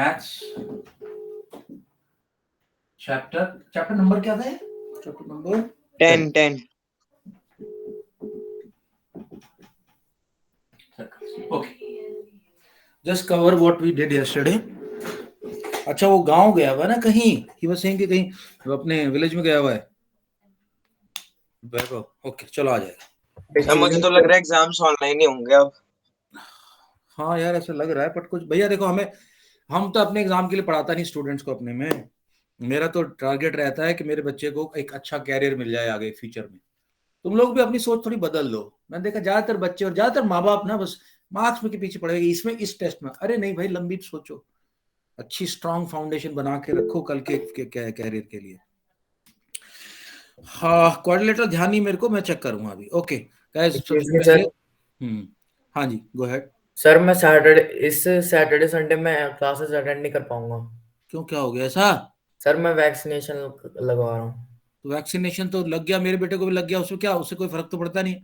Maths chapter number क्या था? Chapter number 10. Okay, just cover what we did yesterday. अच्छा, वो गांव गया हुआ ना कहीं, ही वाज सेइंग कि कहीं वो अपने विलेज में गया हुआ है वैभव। ओके, चलो आ जाएगा। सर मुझे तो लग रहा है एग्जाम्स ऑनलाइन ही होंगे अब। हाँ यार, ऐसा लग रहा है, बट कुछ भैया देखो, हम तो अपने एग्जाम के लिए पढ़ाता नहीं स्टूडेंट्स को अपने में। मेरा तो टारगेट रहता है कि मेरे बच्चे को एक अच्छा कैरियर मिल जाए आगे फ्यूचर में। तुम लोग भी अपनी सोच थोड़ी बदल लो। मैंने देखा ज्यादातर बच्चे और ज्यादातर माँ बाप ना बस मार्क्स में के पीछे पड़ेगी, इसमें इस टेस्ट में। अरे नहीं भाई, लंबी सोचो, अच्छी स्ट्रांग फाउंडेशन बना के रखो कल के कैरियर के लिए। हाँ, कोऑर्डिनेटर ध्यान नहीं मेरे को, मैं चेक करूंगा अभी। ओके गाइस, सबसे पहले हाँ जी, गो अहेड। सर मैं इस सैटरडे संडे में क्लासेस अटेंड नहीं कर पाऊंगा। क्यों, क्या हो गया ऐसा? सर मैं वैक्सीनेशन लगवा रहा हूँ। तो वैक्सीनेशन तो लग गया, मेरे बेटे को भी लग गया, उसमें क्या, उससे कोई फर्क तो पड़ता नहीं।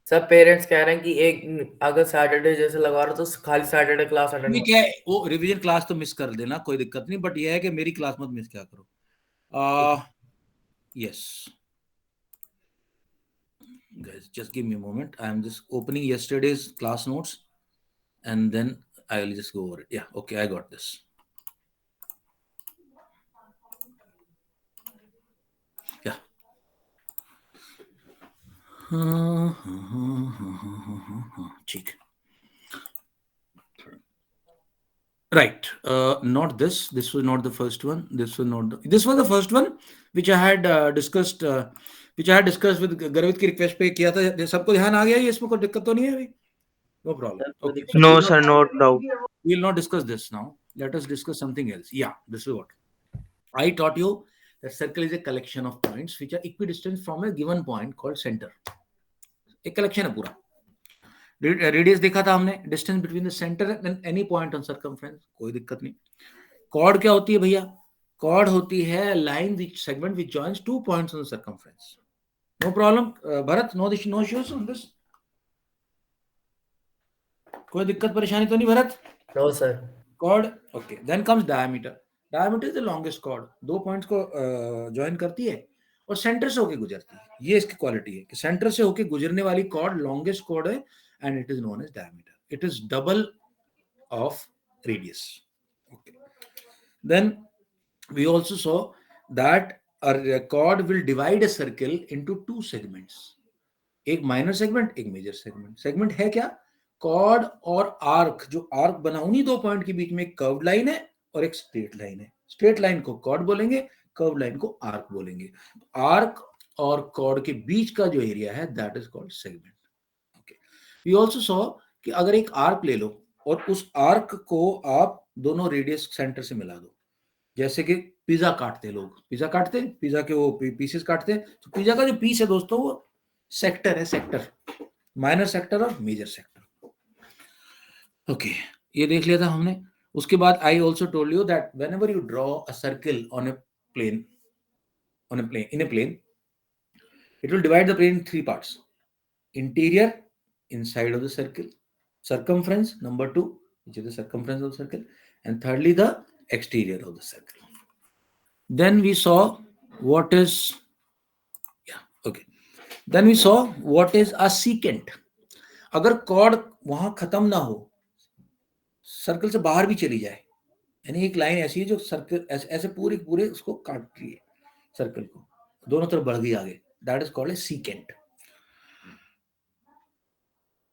सर पेरेंट्स कह रहे हैं कि एक अगर सैटरडे जैसे लगवा रहा तो खाली सैटरडे क्लास अटेंड। ठीक है, वो रिवीजन क्लास तो मिस कर देना, कोई दिक्कत नहीं, बट ये है कि मेरी क्लास मत मिस क्या करो। Yes guys, just give me a moment. I am just opening yesterday's class notes and then I will just go over it. Yeah, okay, I got this. Yeah. ठीक. Right. Not this. This was not the first one. This was not. This was the first one, which I had discussed. Which I had discussed with Garvit की request पे किया था. सबको ध्यान आ गया ये, इसमें कोई दिक्कत तो नहीं है अभी? No problem. Okay. So No sir, no doubt. we will not discuss this now. Let us discuss something else. Yeah, this is what I taught you. That circle is a collection of points which are equidistant from a given point called center. एक collection है पूरा. Radius देखा था हमने, distance between the centre and any point on circumference, कोई दिक्कत नहीं. Cord क्या होती है भैया? कॉर्ड होती है line which segment which joins two points on circumference. No problem Bharat, no issues on this? कोई दिक्कत परेशानी तो नहीं Bharat? No sir. Chord. Okay, then comes diameter. Diameter is the longest chord, दो पॉइंट्स को ज्वाइन करती है और सेंटर से होके गुजरती है. ये इसकी क्वालिटी है कि सेंटर से होके गुजरने वाली कॉर्ड लॉन्गेस्ट कॉर्ड है and it is known as diameter. It is double of radius. Okay, then we also saw that a chord will divide a circle into two segments. एक minor segment, एक major segment. Segment है क्या? Cord और arc. जो arc बना उन्हीं दो point के बीच में एक कर्व्ड लाइन है और एक स्ट्रेट लाइन है. स्ट्रेट लाइन को कॉर्ड बोलेंगे, कर्व्ड लाइन को आर्क बोलेंगे. आर्क और कॉर्ड के बीच का जो एरिया है that is called segment. Okay, we also saw कि अगर एक आर्क ले लो और उस आर्क को आप दोनों रेडियस सेंटर से मिला दो. जैसे कि पिज्जा काटते लोग, पिज्जा काटते, पिज्जा के वो पीसेस काटते, तो पिज्जा का जो पीस है दोस्तों वो सेक्टर है. सेक्टर, माइनर सेक्टर और मेजर सेक्टर. ओके, ये देख लिया था हमने. उसके बाद I also told you that whenever you draw a circle on a plane, in a plane, it will divide the plane in three parts. Interior, inside of the circle. Circumference, number 2, which is the circumference of the circle. And thirdly, the exterior of the circle. Then we saw what is, then we saw what is a secant. अगर cord वहां खत्म ना हो, circle से बाहर भी चली जाए, यानी एक लाइन ऐसी है जो सर्कल ऐसे पूरे पूरे उसको काट रही है, सर्कल को दोनों तरफ बढ़ गई आगे, that is called a secant.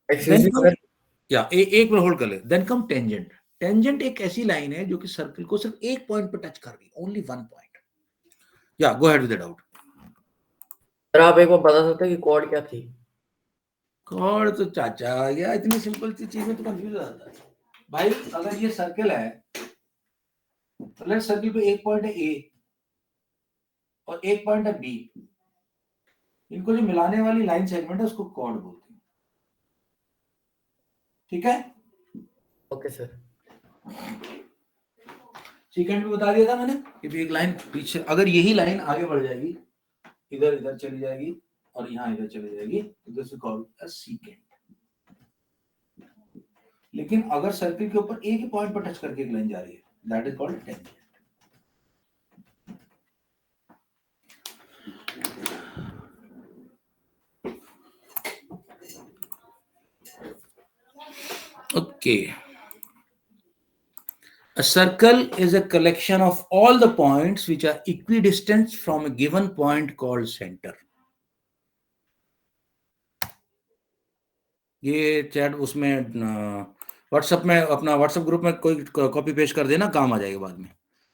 एक मिनट होल्ड कर ले. Then come tangent. टेंजेंट एक ऐसी लाइन है जो कि सर्कल को सिर्फ एक पॉइंट पर टच कर रही, only one point. Yeah go ahead with the doubt. Sir आप एक बार बता सकते हैं कि कॉर्ड क्या थी? कॉर्ड तो चाचा या इतनी सिंपल सी चीज में तो कंफ्यूज हो जाता है भाई. अगर ये सर्कल है तो सर्कल पे एक पॉइंट है ए और एक पॉइंट है बी, इनको जो मिलाने वाली लाइन सेगमेंट है उसको कॉर्ड बोलते हैं. ठीक है? Okay sir. सीकेंट भी बता दिया था मैंने कि एक लाइन पीछे, अगर यही लाइन आगे बढ़ जाएगी, इधर इधर चली जाएगी और यहाँ इधर चली जाएगी, तो this is called a secant. लेकिन अगर सर्कल के ऊपर एक ही पॉइंट पर टच करके एक लाइन जा रही है That is called tangent. Okay. A circle is a collection of all the points which are equidistant from a given point called center. ये चैट उसमें व्हाट्सएप में अपना व्हाट्सएप ग्रुप में कोई कॉपी पेस्ट कर देना, काम आ जाएगा बाद में.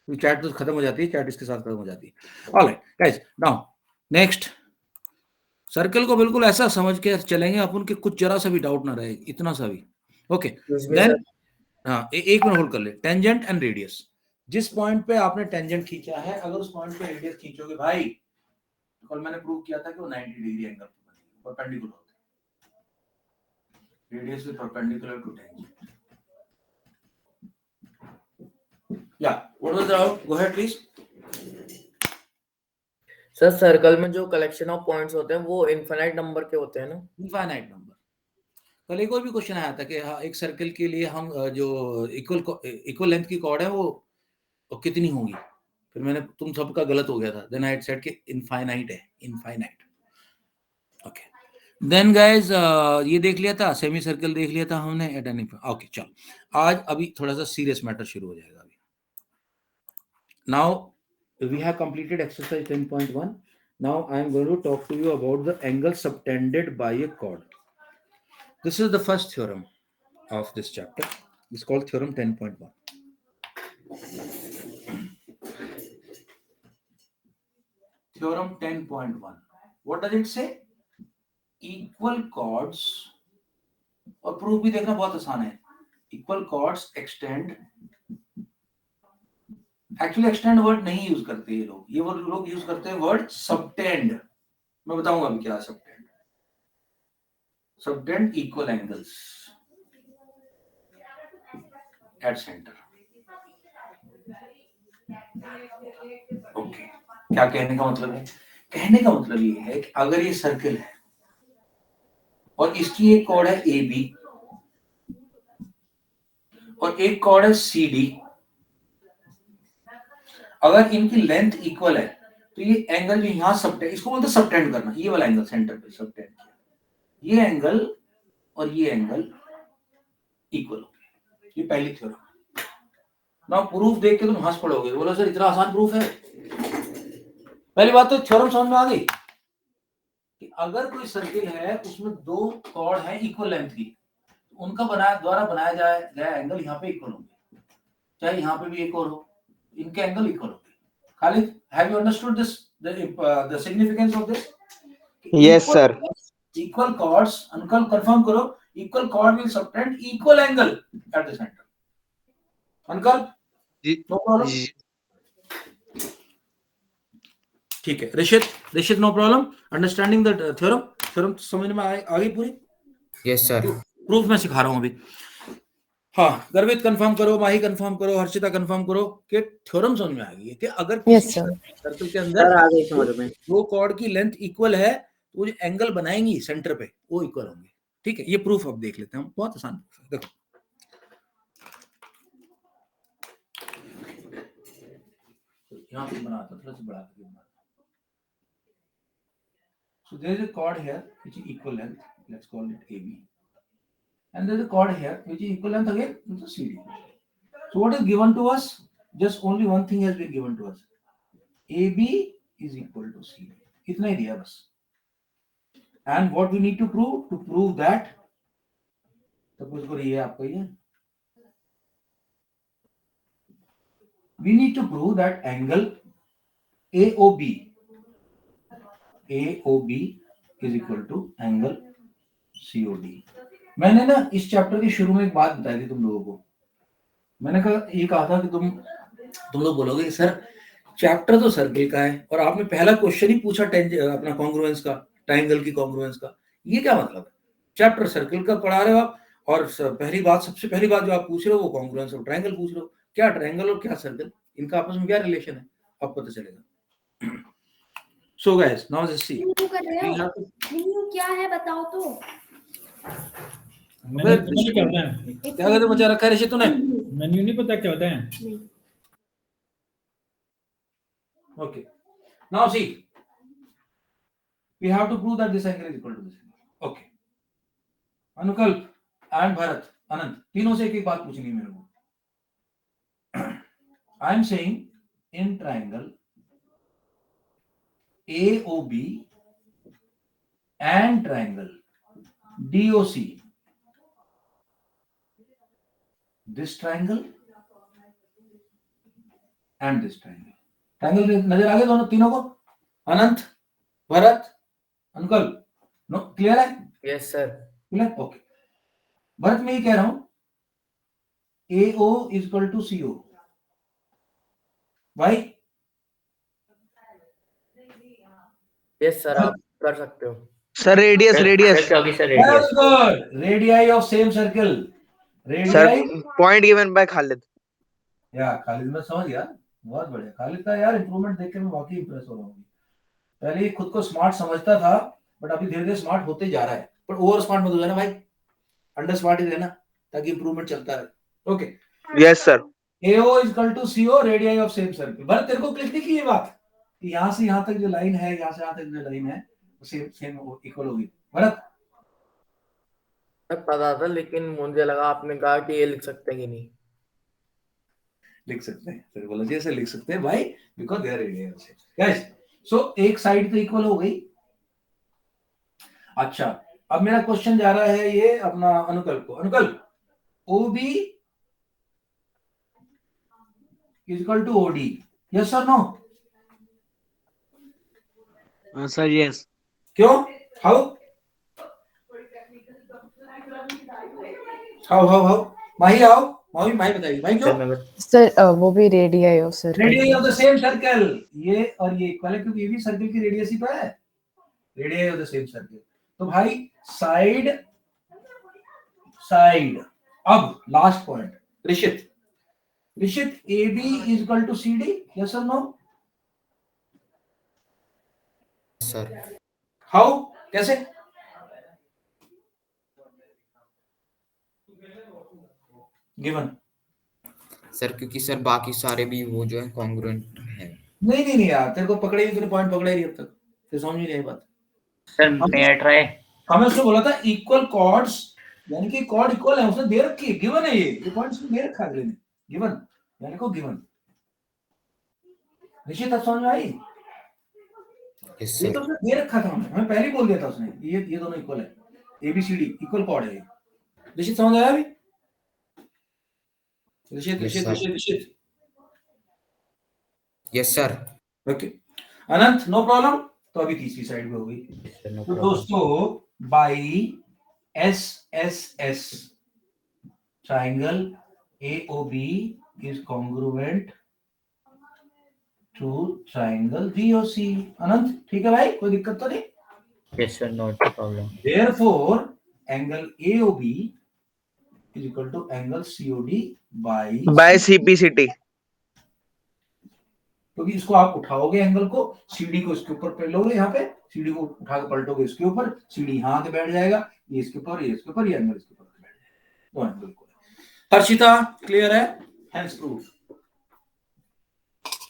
चैट तो खत्म हो जाती है, चैट इसके साथ खत्म हो जाती है. Alright guys, now next. Circle को बिल्कुल ऐसा समझ के चलेंगे अपन कि कुछ जरा सा भी डाउट ना रहे, इतना सा भी. ओके, देन हाँ एक मिनट होल्ड कर ले. Tangent and radius. जिस पॉइंट पे आपने टेंजेंट खींचा है, अगर उस पॉइंट पे रेडियस खींचोगे भाई, तो कल मैंने प्रूव किया था कि वो 90 डिग्री एंगल परपेंडिकुलर होता है. Radius is perpendicular to tangent. Yeah what was the doubt? Go ahead please. Sir circle में जो कलेक्शन ऑफ पॉइंट्स होते हैं वो इनफाइनाइट नंबर के होते हैं ना? Infinite number. कल एक और भी क्वेश्चन आया था कि हाँ, एक सर्कल के लिए हम जो इक्वल लेंथ की कॉर्ड है वो कितनी होगी. फिर मैंने तुम सबका गलत हो गया था. देन आई सेड कि इनफाइनाइट है, इनफाइनाइट. ओके, देन गाइस ये देख लिया था, सेमी सर्कल देख लिया था हमने एट एनी. ओके चलो, आज अभी थोड़ा सा सीरियस मैटर शुरू हो जाएगा. अभी now we have completed exercise 10.1. Now I am going to talk to you about the angle subtended by a chord. This is the first theorem of this chapter. It's called theorem 10.1. Theorem 10.1. What does it say? Equal chords, और proof भी देखना बहुत आसान है. Equal chords extend. Actually extend word नहीं use करते ये लोग. ये वर्ड लोग यूज करते हैं वर्ड सबटेंड. मैं बताऊंगा अभी क्या subtend. Subtend equal angles at centre. Okay, क्या कहने का मतलब है? कहने का मतलब ये है कि अगर ये सर्कल है और इसकी एक कॉर्ड है ए बी और एक कॉर्ड है सी डी, अगर इनकी लेंथ इक्वल है तो ये एंगल जो यहां सबटेंड, इसको बोलते हैं सबटेंड करना. ये वाला एंगल सेंटर पे सबटेंड किया, ये एंगल और ये एंगल इक्वल हो गए. ये पहली थ्योरम. नाउ प्रूफ देख के तुम हंस पड़ोगे, बोलो सर इतना आसान प्रूफ है. पहली बात तो थ्योरम समझ में आ गई कि अगर कोई सर्किल है उसमें दो कॉर्ड है इक्वल लेंथ की, उनका द्वारा बनाया गया एंगल यहाँ पे इक्वल होंगे, चाहे यहाँ पे भी एक और हो, इनके एंगल इक्वल होंगे. Khalid, have you understood this, the significance of this? Yes, sir. Equal chords, uncle confirm करो, equal chord will subtend equal angle at the center. Uncle, no problem. ठीक है. Rishit no problem. Understanding the theorem समझ में आ गई पूरी? Yes sir. Proof मैं सिखा रहा हूँ अभी. हाँ, गर्वित कंफर्म करो, माही कंफर्म करो, हर्षिता कंफर्म करो कि थ्योरम समझ में आ गई है कि अगर किसी सर्कल के अंदर दो कॉर्ड की लेंथ इक्वल है तो वो जो एंगल बनाएंगी सेंटर पे वो इक्वल होंगे. ठीक है, ये प्रूफ अब देख लेते हैं हम. बहुत आसान प्रूफ है. देखो, यहाँ पे बनाता थोड़ा सा बड़ा करके बनाता. So there is a chord here which is equal length. Let's call it AB. And there is a chord here which is equal length again with the CD. So what is given to us? Just only one thing has been given to us. AB is equal to CD. इतना ही दिया बस. And what we need to prove? To prove that, suppose करो ये आपका ये. We need to prove that angle AOB is equal to angle COD. मैंने ना इस चैप्टर के शुरू में एक बात बताई थी तुम लोगों को. मैंने कहा था कि तुम लोग बोलोगे सर चैप्टर तो सर्कल का है और आपने पहला क्वेश्चन ही पूछा अपना कॉन्ग्रुएंस का, ट्रायंगल की कॉन्ग्रुएंस का. ये क्या मतलब है? चैप्टर सर्कल का पढ़ा रहे हो आप और सबसे पहली बात जो आप पूछ रहे हो वो कॉन्ग्रुएंस और ट्रायंगल पूछ रहे हो. क्या ट्रायंगल और क्या सर्कल, इनका आपस में क्या रिलेशन है आपको पता चलेगा. So guys, now just see. क्या है बताओ तो. क्या होता है? क्या कहते बचा रखा है ऋषि तूने? मेन्यू नहीं पता क्या होता है? Okay. Now see, we have to prove that this angle is equal to this angle. Okay. Anukalp and Bharat, अनंत, तीनों से एक एक बात पूछनी है मेरे को. I am saying in triangle AOB and triangle DOC, this triangle and this triangle. Triangle नजर आ गए दोनों तीनों को? अनंत, भरत, अनुकल्प, नो क्लियर है? Yes sir. Clear? Okay. Bharat मैं ये कह रहा हूं AO is equal to CO. भाई यस सर, आप कर सकते हो. सर रेडियस रेडियस क्योंकि sir very radius. good. Radii of same circle. Sir Radii. Point given by Khalid. यार खालिद मैं समझ गया, बहुत बढ़िया. खालिद का यार इंप्रूवमेंट देख के मैं वाकई इंप्रेस हो रहा हूँ. पहले ही खुद को स्मार्ट समझता था, बट अभी धीरे धीरे स्मार्ट होते जा रहा है. पर ओवर स्मार्ट मत हो जाना भाई, अंडर स्मार्ट ही रहना ताकि इंप्रूवमेंट चलता रहे. Okay. Yes sir. AO is equal to CO, radii of same circle. Bharat तेरे को क्लिक नहीं की ये बात कि यहाँ से यहाँ तक जो लाइन है, यहाँ से यहाँ तक जो लाइन है, सेम सेम इक्वल होगी. भरत पता था, लेकिन मुझे लगा आपने कहा कि ये लिख सकते हैं कि नहीं. लिख सकते हैं, फिर बोला जैसे लिख सकते हैं भाई, because they are radius. Guys, so एक साइड तो इक्वल हो गई. अच्छा, अब मेरा क्वेश्चन जा रहा है ये अपना अनुकल्प को. अनुकल्प OB is equal to OD. Yes or no? Sir yes. क्यों? How? माही आओ. माही बताइए भाई क्यों? सर वो भी radii of circle. Radius of the same circle. ये और ये इक्वल है क्योंकि ये भी सर्कल की रेडियस ही तो है. Radius of the same circle. तो भाई साइड साइड. अब last point. Rishit AB is equal to CD. Yes or no? Sir How? कैसे? Given. सर क्योंकि सर बाकी सारे भी वो जो है कॉन्ग्रुएंट है. नहीं यार, तेरे को पकड़े ही, तूने पॉइंट पकड़ा ही नहीं अब तक. फिर समझ नहीं आई बात. Sir may I try. हमें उसने बोला था इक्वल कॉर्ड्स, यानी कि कॉर्ड इक्वल है, उसने दे रखी है. गिवन है ये पॉइंट्स दे रखा है अगले ने. गिवन यानी को गिवन. निश्चित आप समझ में आई? यस ये सर. तो उसने दे रखा था, हमें पहले ही बोल दिया था उसने, ये दोनों इक्वल है. ABCD इक्वल कॉर्ड है. निश्चित समझ आया अभी? Nishchit. Yes sir. Okay. Anant no problem. तो अभी तीसरी साइड पे हो गई. तो दोस्तों by SSS triangle AOB is congruent to triangle DOC. Anant ठीक है भाई, कोई दिक्कत तो नहीं? Yes sir, no problem. Therefore angle AOB is equal to angle COD by CPCT. क्योंकि इसको आप उठाओगे एंगल को, CD को इसके ऊपर पे लोगे, यहाँ पे CD को उठा के पलटोगे इसके ऊपर, CD यहाँ के बैठ जाएगा, ये इसके ऊपर, ये इसके ऊपर, ये एंगल इसके ऊपर बैठ जाएगा. तो एंगल को हर्षिता क्लियर है? Hands proof.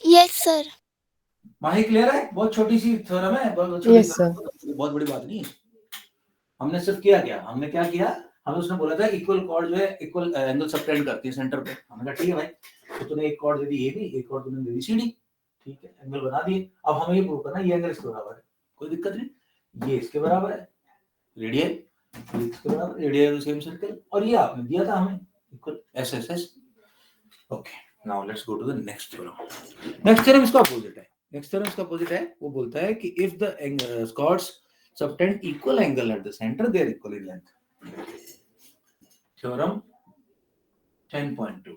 Yes sir. Mahi clear है? बहुत छोटी सी थ्योरम है, बहुत छोटी Yes, sir. बहुत बड़ी बात नहीं है. हमने सिर्फ किया क्या, हमने क्या किया, हमें उसने बोला था इक्वल कॉर्ड जो है इक्वल एंगल सबटेंड करती है सेंटर पे. हमने कहा ठीक है भाई, तो तूने एक कॉर्ड दे दी AB, एक कॉर्ड तूने दे दी CD. ठीक है, एंगल बना दिए. अब हमें ये प्रूव करना ये एंगल इसके बराबर है. कोई दिक्कत नहीं, ये इसके बराबर है. रेडियस इसके बराबर, रेडियस सेम सर्कल. और ये आपने दिया था हमें equal SSS. Okay, now let's go to the next theorem. Next theorem इसका अपोजिट है. नेक्स्ट थ्योरम इसका अपोजिट है. वो बोलता है कि if the chords subtend equal angle at the center, they are equal in length. Theorem 10.2.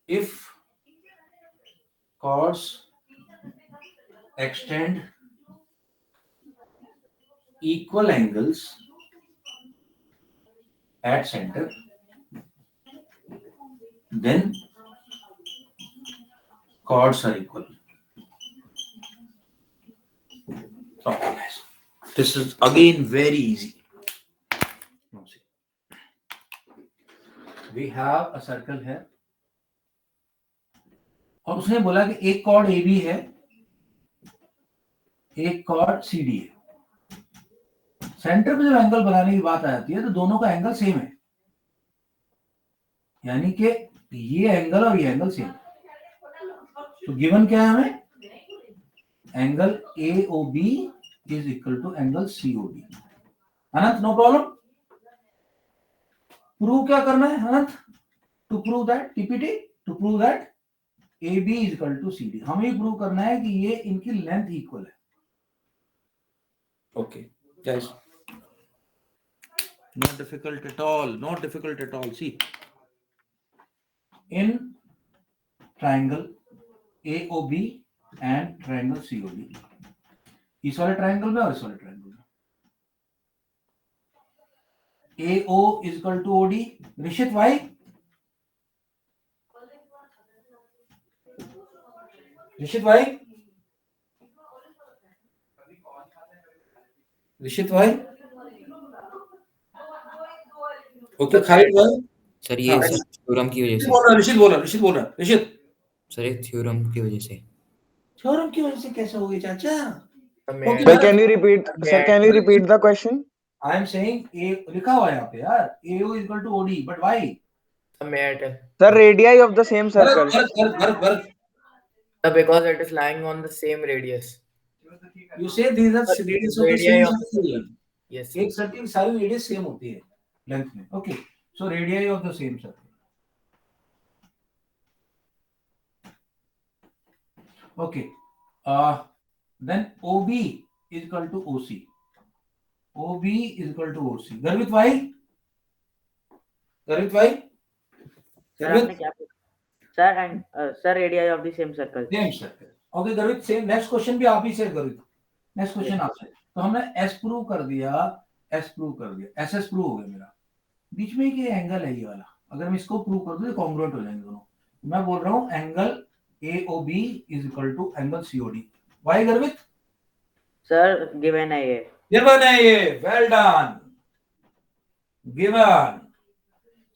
If chords extend equal angles at center, then chords are equal. Okay, guys. This is again very easy. Now see. We have a circle here. और उसने बोला कि एक chord A B है, एक cord C D है। Centre पे जब एंगल बनाने की बात आ जाती है तो दोनों का एंगल सेम है, यानी कि ये एंगल और ये एंगल सेम। तो गिवन क्या है हमें, angle A O B is equal to angle C O D. Anant, no problem. Prove क्या करना है Anant? To prove that TPT, to prove that A B is equal to C D. हमें prove करना है कि ये इनकी लेंथ इक्वल है। Okay guys, not difficult at all, not difficult at all. See, in triangle AOB and triangle COD, इस वाले triangle में और इस वाले ट्रायंगल में AO is equal to OD. Rishit भाई, ऋषित भाई, ऋषित भाई, ओके खालिद भाई। सर ये हाँ, सर थ्योरम की वजह से। बोल रहा, ऋषित बोल रहा, ऋषित बोल रहा, ऋषित। सर ये थ्योरम की वजह से। थ्योरम की वजह से कैसे हो गई चाचा? मैं Sir, can you repeat? Sir, can you repeat the question? I am saying A लिखा हुआ है यहाँ पे यार, AO is equal to OD, but why? Met. Sir, radii of the same circle. Bharat, Because it is lying on the same radius. you say these are radius of the Radii same of- circle. Yes. एक circle की सारी radius same होती है length में। Okay, so radius of the same circle. Okay, then OB is equal to OC. OB is equal to OC. गर्वित भाई, गर्वित भाई, गर्वित sir and sir radius of the same circle. Same circle. Okay गर्वित, same. Next question भी आप ही से गर्वित, नेक्स्ट क्वेश्चन आपसे। तो हमने S प्रूव कर दिया, S प्रूव कर दिया, SS प्रूव हो गया मेरा। बीच में ये एंगल है ये वाला, अगर मैं इसको प्रूव कर दूं तो कॉन्ग्रुएंट हो जाएंगे दोनों। मैं बोल रहा हूं angle AOB is equal to angle COD। Why Garvit? Sir given है ये। गिवन है ये, well done, given.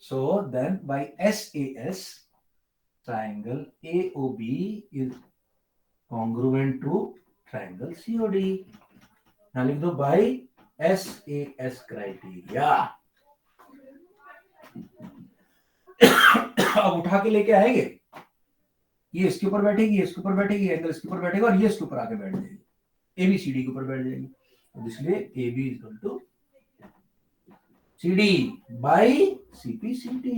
So then by SAS triangle AOB is congruent to triangle COD। now लिख दो by SAS criteria। अब उठा के लेके आएंगे, ये इसके ऊपर बैठेगी, ये इसके ऊपर बैठेगी, एंगल इसके ऊपर बैठेगा और ये इसके ऊपर आके बैठ जाएगी, ABCD के ऊपर बैठ जाएगी। तो इसलिए AB is equal to CD by CPCD।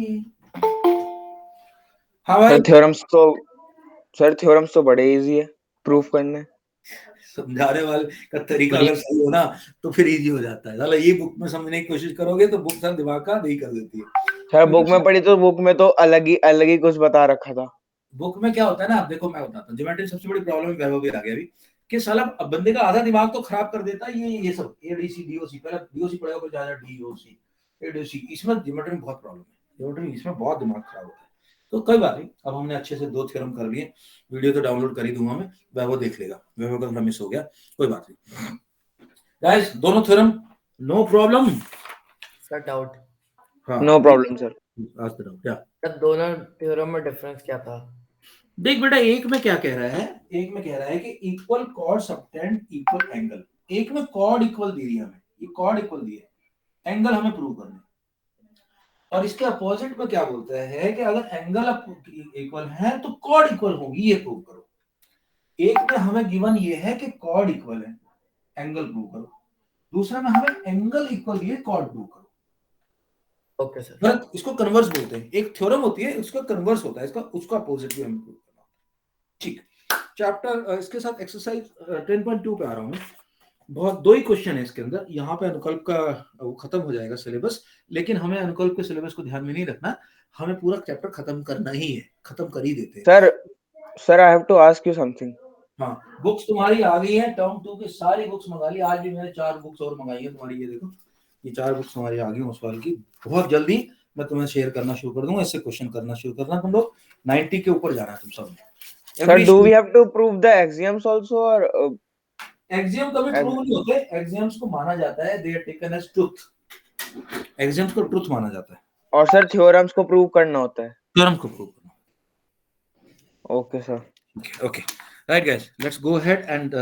हाँ भाई, सर थ्योरम्स तो बड़े इजी है प्रूफ करने। समझाने वाले का तरीका अगर सही हो ना तो फिर इजी हो जाता है। साला ये बुक में समझने की कोशिश करोगे तो बुक सर दिमाग का नहीं कर देती है। सर बुक में पढ़ी तो बुक में तो अलग ही कुछ बता रखा था। बुक में क्या होता है ना, आप देखो मैं बताता हूँ। ज्योमेट्री सबसे बड़ी प्रॉब्लम है, वैभव भी आ गया अभी, कि साला बंदे का आधा दिमाग तो खराब कर देता है ये सब ADC DOC। पहले DOC पढ़ेगा फिर ज्यादा DOC ADC। इसमें ज्योमेट्री में बहुत प्रॉब्लम है, ज्योमेट्री इसमें बहुत दिमाग खराब होता है। तो कोई बात नहीं, अब हमने अच्छे से 2 थ्योरम कर लिए। वीडियो तो डाउनलोड कर ही दूंगा मैं, वैभव देख लेगा, वैभव का थोड़ा मिस हो गया, कोई बात नहीं। गाइस दोनों theorem no problem. Sir doubt. हाँ नो प्रॉब्लम सर। आज तो डाउट क्या? सर दोनों थ्योरम में डिफरेंस क्या था? देख बेटा, एक में क्या कह रहा है, एक में कह रहा है कि equal cord subtend equal angle. एक में कॉर्ड इक्वल दी है हमें, ये कॉर्ड इक्वल दी है, एंगल हमें प्रूव करना है। और इसके अपोजिट में क्या बोलता है कि अगर एंगल इक्वल है तो कॉर्ड इक्वल होगी, ये प्रूव करो। एक में हमें गिवन ये है कि कॉर्ड इक्वल है, एंगल प्रूव करो। दूसरा में हमें एंगल इक्वल ये, कॉर्ड प्रूव करो। Okay sir. बट इसको कन्वर्स बोलते हैं। एक थ्योरम होती है, उसका कन्वर्स होता है, इसका उसका अपोजिट भी हमें प्रूव करना होता है। ठीक, चैप्टर इसके साथ एक्सरसाइज 10.2 पे आ रहा हूं मैं। बहुत 2 ही क्वेश्चन है इसके अंदर। यहाँ पे अनुकल्प का वो खत्म हो जाएगा सिलेबस, लेकिन हमें अनुकल्प के सिलेबस को ध्यान में नहीं रखना, हमें पूरा चैप्टर खत्म करना ही है, खत्म कर ही देते हैं। Sir I have to ask you something. हाँ, बुक्स तुम्हारी आ गई है, टर्म 2 की सारी बुक्स मंगा ली। आज भी मैंने 4 बुक्स और मंगाई है तुम्हारी, ये देखो, ये 4 बुक्स तुम्हारी आ गई उस वाल की। बहुत जल्दी मैं तुम्हें शेयर करना शुरू कर दूंगा, इससे क्वेश्चन करना शुरू करना। तुम लोग 90 के ऊपर जाना है तुम सब। Sir do we have to prove the axioms also और एक्सियम कभी प्रूव नहीं होते, एक्सियम्स को माना जाता है, they are taken as truth. Axioms को ट्रुथ माना जाता है। और सर थ्योरम्स को प्रूव करना होता है। थ्योरम को प्रूव करना। Okay, sir. Okay. Right, guys. Let's go ahead and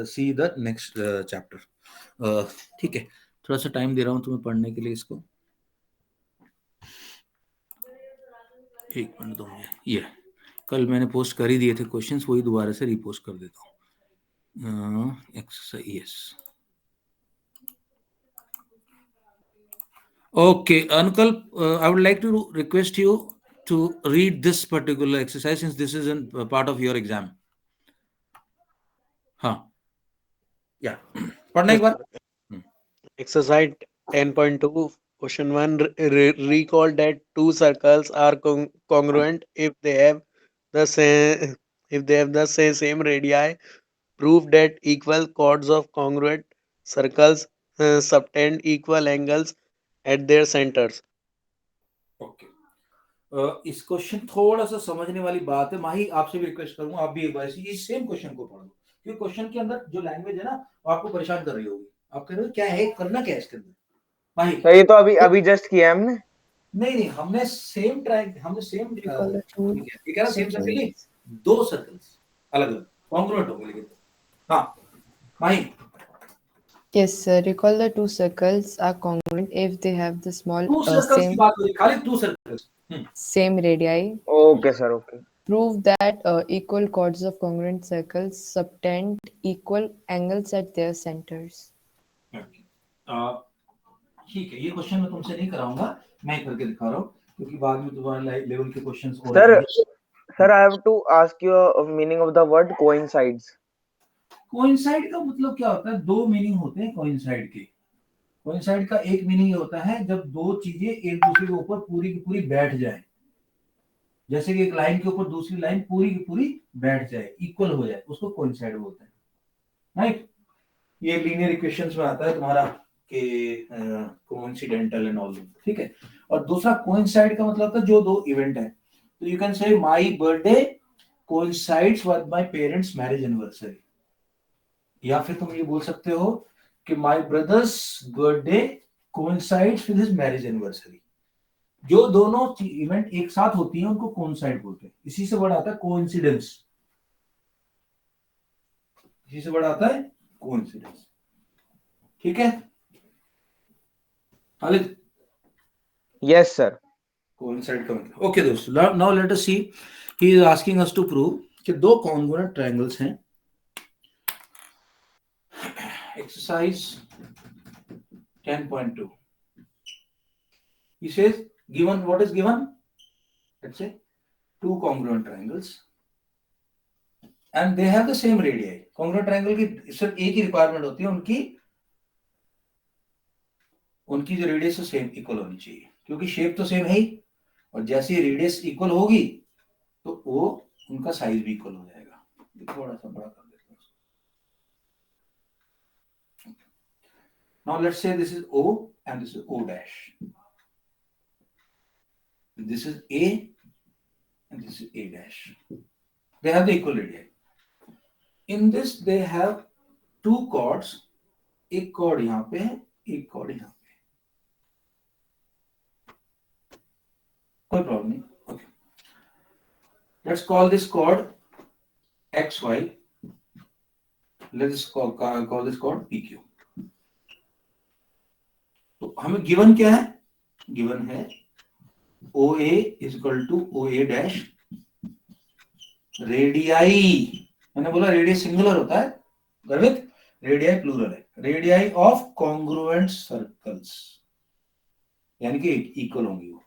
see the next chapter. ठीक है, थोड़ा सा टाइम दे रहा हूँ तुम्हें पढ़ने के लिए इसको. एक मिनट दो मुझे. ये कल मैंने पोस्ट कर ही दिए थे क्वेश्चंस, वही दोबारा से रीपोस्ट कर देता हूँ. Exercise. Yes. Okay, Anukal, I would like to request you to read this particular exercise since this is a part of your exam. हाँ. Yeah. पढ़ना एक बार. Exercise 10.2, question 1. Recall that two circles are congruent if they have the same radii. Prove that equal chords of congruent circles subtend equal angles at their centers. Okay. इस question थोड़ा सा समझने वाली बात है. माही, आपसे भी रिक्वेस्ट करूंगा, आप भी एक बार इस सेम क्वेश्चन को पढ़ो, क्योंकि क्वेश्चन के अंदर जो लैंग्वेज है ना, वो आपको परेशान कर रही होगी. आप कह रहे हो क्या है, करना क्या है इसके अंदर. माही, सर ये तो अभी जस्ट किया है हमने. नहीं, हमने सेम ट्राई, हमने सेम Recall the two ये कह रहा सेम सर्कल नहीं, circles. दो सर्कल्स अलग अलग कॉन्ग्रुएंट हो गए. लेकिन हाँ माही. Yes, sir. Recall the two circles are congruent if they have the small to circles की बात हो रही, खाली to circles. same radii. Okay, sir. Okay. Prove that equal chords of congruent circles subtend equal angles at their centers. ठीक है, ये question मैं तुमसे नहीं कराऊंगा, मैं करके दिखा रहा हूँ, क्योंकि बाद में तुम्हारे लेवल के क्वेश्चंस और Sir, I have to ask you a meaning of the word coincides. Coincide का मतलब क्या होता है? दो मीनिंग होते हैं कोइंसाइड के. कोइंसाइड का एक मीनिंग ये होता है जब दो चीजें एक दूसरे के ऊपर पूरी की पूरी बैठ जाए, जैसे कि एक लाइन के ऊपर दूसरी लाइन पूरी की पूरी बैठ जाए, इक्वल हो जाए, उसको कोइंसाइड बोलते हैं. राइट. ये लीनियर इक्वेशंस में आता है तुम्हारा कि कोइंसिडेंटल एंड ऑल. ठीक है. और दूसरा कोइंसाइड का मतलब होता है जो दो इवेंट है. तो you can say my birthday coincides with my parents marriage anniversary, या फिर तुम ये बोल सकते हो कि my brothers birthday coincides with his marriage anniversary. जो दोनों इवेंट एक साथ होती हैं उनको कोइंसाइड बोलते हैं. इसी से वर्ड आता है कोइंसिडेंस. इसी से वर्ड आता है कोइंसिडेंस. ठीक है खालिद? Yes, sir. कोइंसाइड का मतलब. ओके दोस्तों, now let us see. He is asking us to prove कि दो कॉन्ग्रुएंट ट्रायंगल्स हैं. Exercise 10.2. He says, given what is given? Let's say two congruent triangles, and they have the same radii. Congruent triangle की सिर्फ एक ही requirement होती है, उनकी जो रेडियस है सेम इक्वल होनी चाहिए, क्योंकि शेप तो सेम है ही, और जैसे रेडियस इक्वल होगी तो वो उनका साइज भी इक्वल हो जाएगा. थोड़ा सा बड़ा कर देते हैं. Now let's say this is O and this is O dash. This is A and this is A dash. They have the equal radii. In this they have two chords. एक chord यहाँ पे है, एक chord यहाँ पे है. कोई problem नहीं. Okay. Let's call this chord XY. Let's call this chord PQ. तो हमें गिवन क्या है? गिवन है OA is equal to OA dash radii. मैंने बोला रेडियस सिंगुलर होता है, गर्वित रेडियाई प्लूरल है. रेडियाई ऑफ कॉन्ग्रुएंट सर्कल्स, यानी कि इक्वल होंगी वो.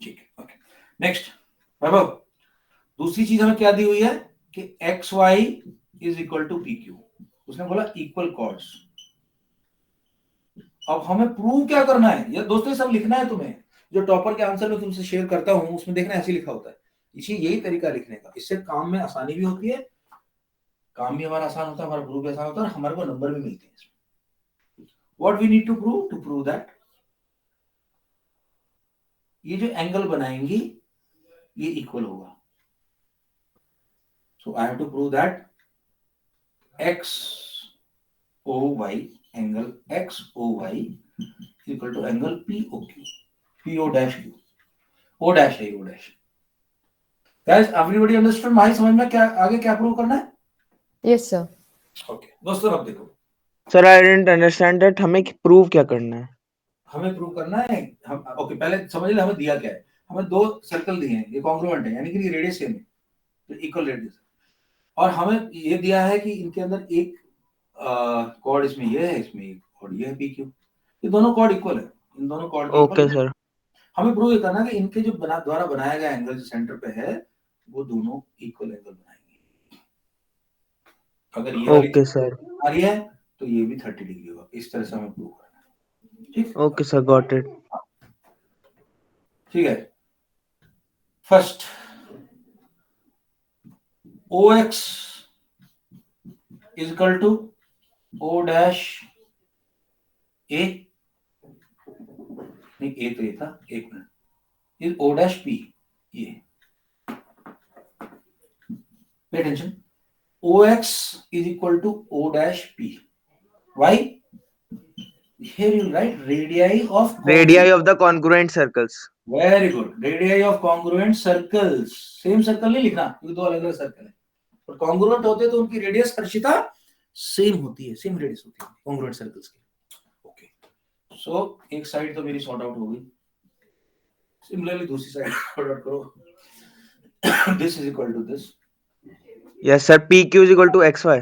ठीक है. ओके. नेक्स्ट वैभव, दूसरी चीज हमें क्या दी हुई है कि XY is equal to PQ. उसने बोला इक्वल कॉर्ड्स. अब हमें प्रूव क्या करना है? ये दोस्तों सब लिखना है तुम्हें. जो टॉपर के आंसर में तुमसे शेयर करता हूं उसमें देखना ऐसे लिखा होता है. इसी यही तरीका लिखने का. इससे काम में आसानी भी होती है, काम भी हमारा आसान होता है, हमारा प्रूव भी आसान होता है, और हमारे को नंबर भी मिलते हैं इसमें. What we need to prove that ये जो एंगल बनाएंगी ये इक्वल होगा. So I have to prove that XOY angle XOY equal to angle POQ. PO dash Q. O dash है O dash. Guys everybody understood? भाई समझ में क्या आगे क्या प्रूव करना है? Yes, sir. ओके दोस्तों अब देखो, sir I didn't understand that, हमें प्रूव क्या करना है? हमें प्रूव करना है हम ओके पहले समझ ले हमें दिया क्या है। हमें दो सर्कल दिए हैं, ये कॉन्ग्रुएंट है यानी कि रेडियस सेम है, तो इक्वल रेडियस। और हमें ये दिया है कि इनके अंदर एक कॉर्ड इसमें ये है, इसमें एक कॉर्ड ये है PQ, ये दोनों कॉर्ड इक्वल है, इन दोनों कॉर्ड के ओके इक्वल। सर। हमें प्रूव ये करना है कि इनके जो द्वारा बनाया गया एंगल जो सेंटर पे है वो दोनों इक्वल एंगल बनाएंगे। अगर ये वाली ओके सर। आ रही है तो ये भी 30 डिग्री होगा। इस तरह से हमें प्रूव करना है, ठीक? Okay sir, got it. ठीक है। First OX is equal to O dash A, नहीं A तो ये था, एक minute, is O dash P, ये pay attention, OX is equal to O dash P. Why? Here you write radii of Radii of the congruent circles. Very good. Radii of congruent circles. Same circle नहीं लिखना क्योंकि दो अलग अलग circle है, और congruent होते तो उनकी रेडियस हर्षिता सेम होती है, सेम रेडियस होती है congruent circles की। ओके, सो एक साइड तो मेरी सॉर्ट आउट हो गई, सिमिलरली दूसरी साइड सॉर्ट आउट करो। This is equal to this, Yes sir, PQ is equal to XY.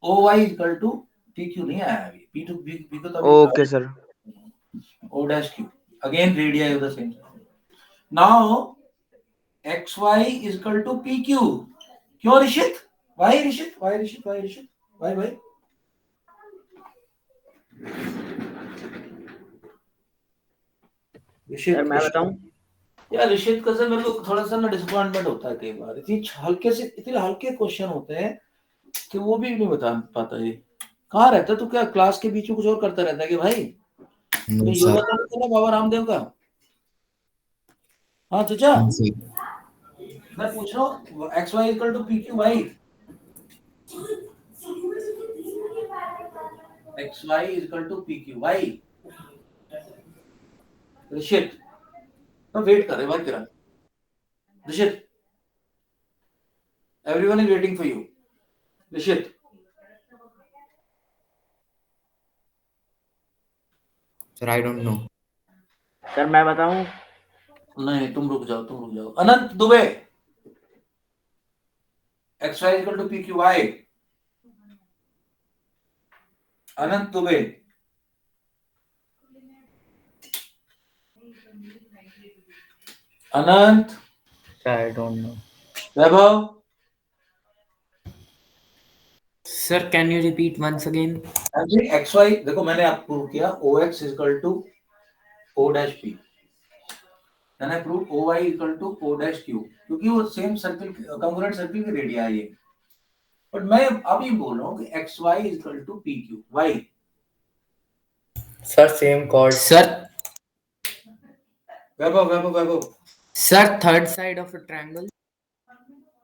OY is equal to PQ नहीं आया अभी, P to B को तो अभी Okay sir. O dash Q, again radii of the same circle. Now XY is equal to PQ. क्यों Rishit? Why Rishit? Why Rishit? Why Rishit? Why? Rishit sir मैं बताऊं? यार, ऋषित का सर मेरे को थोड़ा सा ना डिसअपॉइंटमेंट होता है कई बार, इतने हल्के क्वेश्चन होते हैं कि वो भी नहीं बता पाता। ये कहाँ रहता है तू? क्या क्लास के बीच में कुछ और करता रहता है कि भाई? नो ये सर। योगा करता है ना बाबा रामदेव का? हाँ चाचा, मैं पूछ रहा हूँ XY equal to PQ Y, XY equal to PQ Y. Rishit मैं वेट कर रहे भाई तेरा। Rishit, everyone is waiting for you. Rishit sir I don't know. Sir मैं बताऊं? नहीं, तुम रुक जाओ। Anant Dubey, XY equal to PQ Y. Anant Dubey, Anant, I don't know. Vaibhav, sir can you repeat once again? XY देखो मैंने आपको प्रूव किया OX equal to O dash P, then I proved OY equal to O dash Q, क्योंकि वो same circle congruent circle की radii है ये। But मैं अभी बोल रहा हूँ कि XY equal to PQ why. Sir same chord. Sir Vaibhav sir third side of a triangle.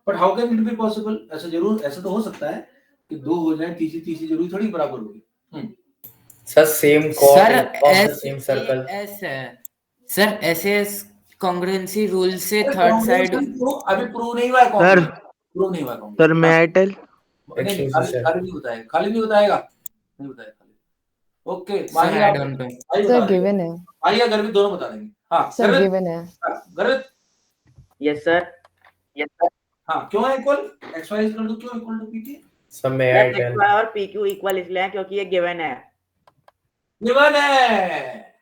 But how can it be possible? ऐसा तो हो सकता है कि दो हो जाए, तीसरी जरूरी थोड़ी बराबर होगी। Sir same sir chord of the same circle. एस है सर, ऐसे कॉन्ग्रुएंसी रूल से अरे थर्ड साइड। अभी प्रूव नहीं हुआ है, सर प्रूव नहीं हुआ है सर may I tell? नहीं, Excuse me, sir. खाली नहीं बताएगा, नहीं बताएगा खाली। ओके सर माहिया, आई डोंट नो। भाई Sir, बता देंगे, given है. माहिया गर्वित दोनों बता देंगे। हाँ Sir, गर्वित, given है. गर्वित यस सर। हाँ क्यों है इक्वल? XY इक्वल टू क्यों equal to PT? Sir may I sir tell? XY और PQ इक्वल इसलिए है क्योंकि ये गिवन है। गिवन है।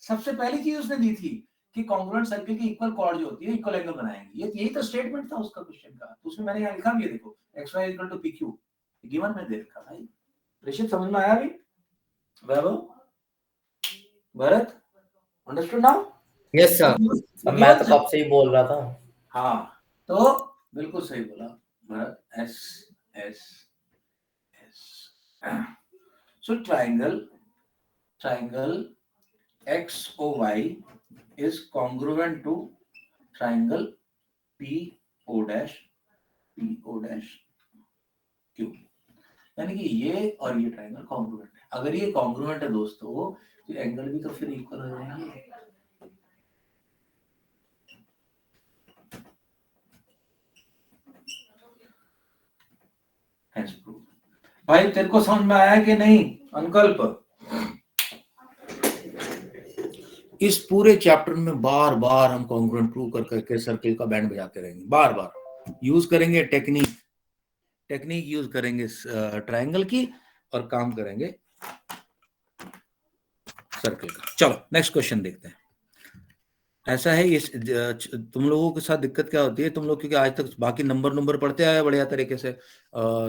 सबसे पहली चीज उसने दी थी कि कॉन्ग्रुएंट सर्कल की इक्वल कॉर्ड जो होती है इक्वल एंगल बनाएंगे। ये यही तो स्टेटमेंट था उसका क्वेश्चन का, तो उसमें मैंने यहाँ लिखा भी है, देखो XY equal to PQ given में दे रखा भाई। ऋषित समझ में आया अभी? Vaibhav, Bharat, understood now? Yes sir. मैं तो कब से ही बोल रहा था। हाँ तो बिल्कुल सही बोला Bharat. S S S so triangle XOY is congruent to triangle PO dash Q, यानी कि ये और ये ट्राइंगल कॉन्ग्रुएंट है। अगर ये कॉन्ग्रुएंट है दोस्तों तो एंगल भी तो फिर इक्वल हो जाएंगे। Hence proved. भाई तेरे को समझ में आया कि नहीं अनुकल्प? इस पूरे चैप्टर में बार बार हम कॉन्ग्रुएंट प्रूव कर करके सर्कल का बैंड बजाते रहेंगे, बार बार यूज करेंगे टेक्निक यूज करेंगे ट्रायंगल की और काम करेंगे सर्कल का। चलो नेक्स्ट क्वेश्चन देखते हैं। ऐसा है ये तुम लोगों के साथ दिक्कत क्या होती है, तुम लोग क्योंकि आज तक बाकी नंबर पढ़ते आए बढ़िया तरीके से,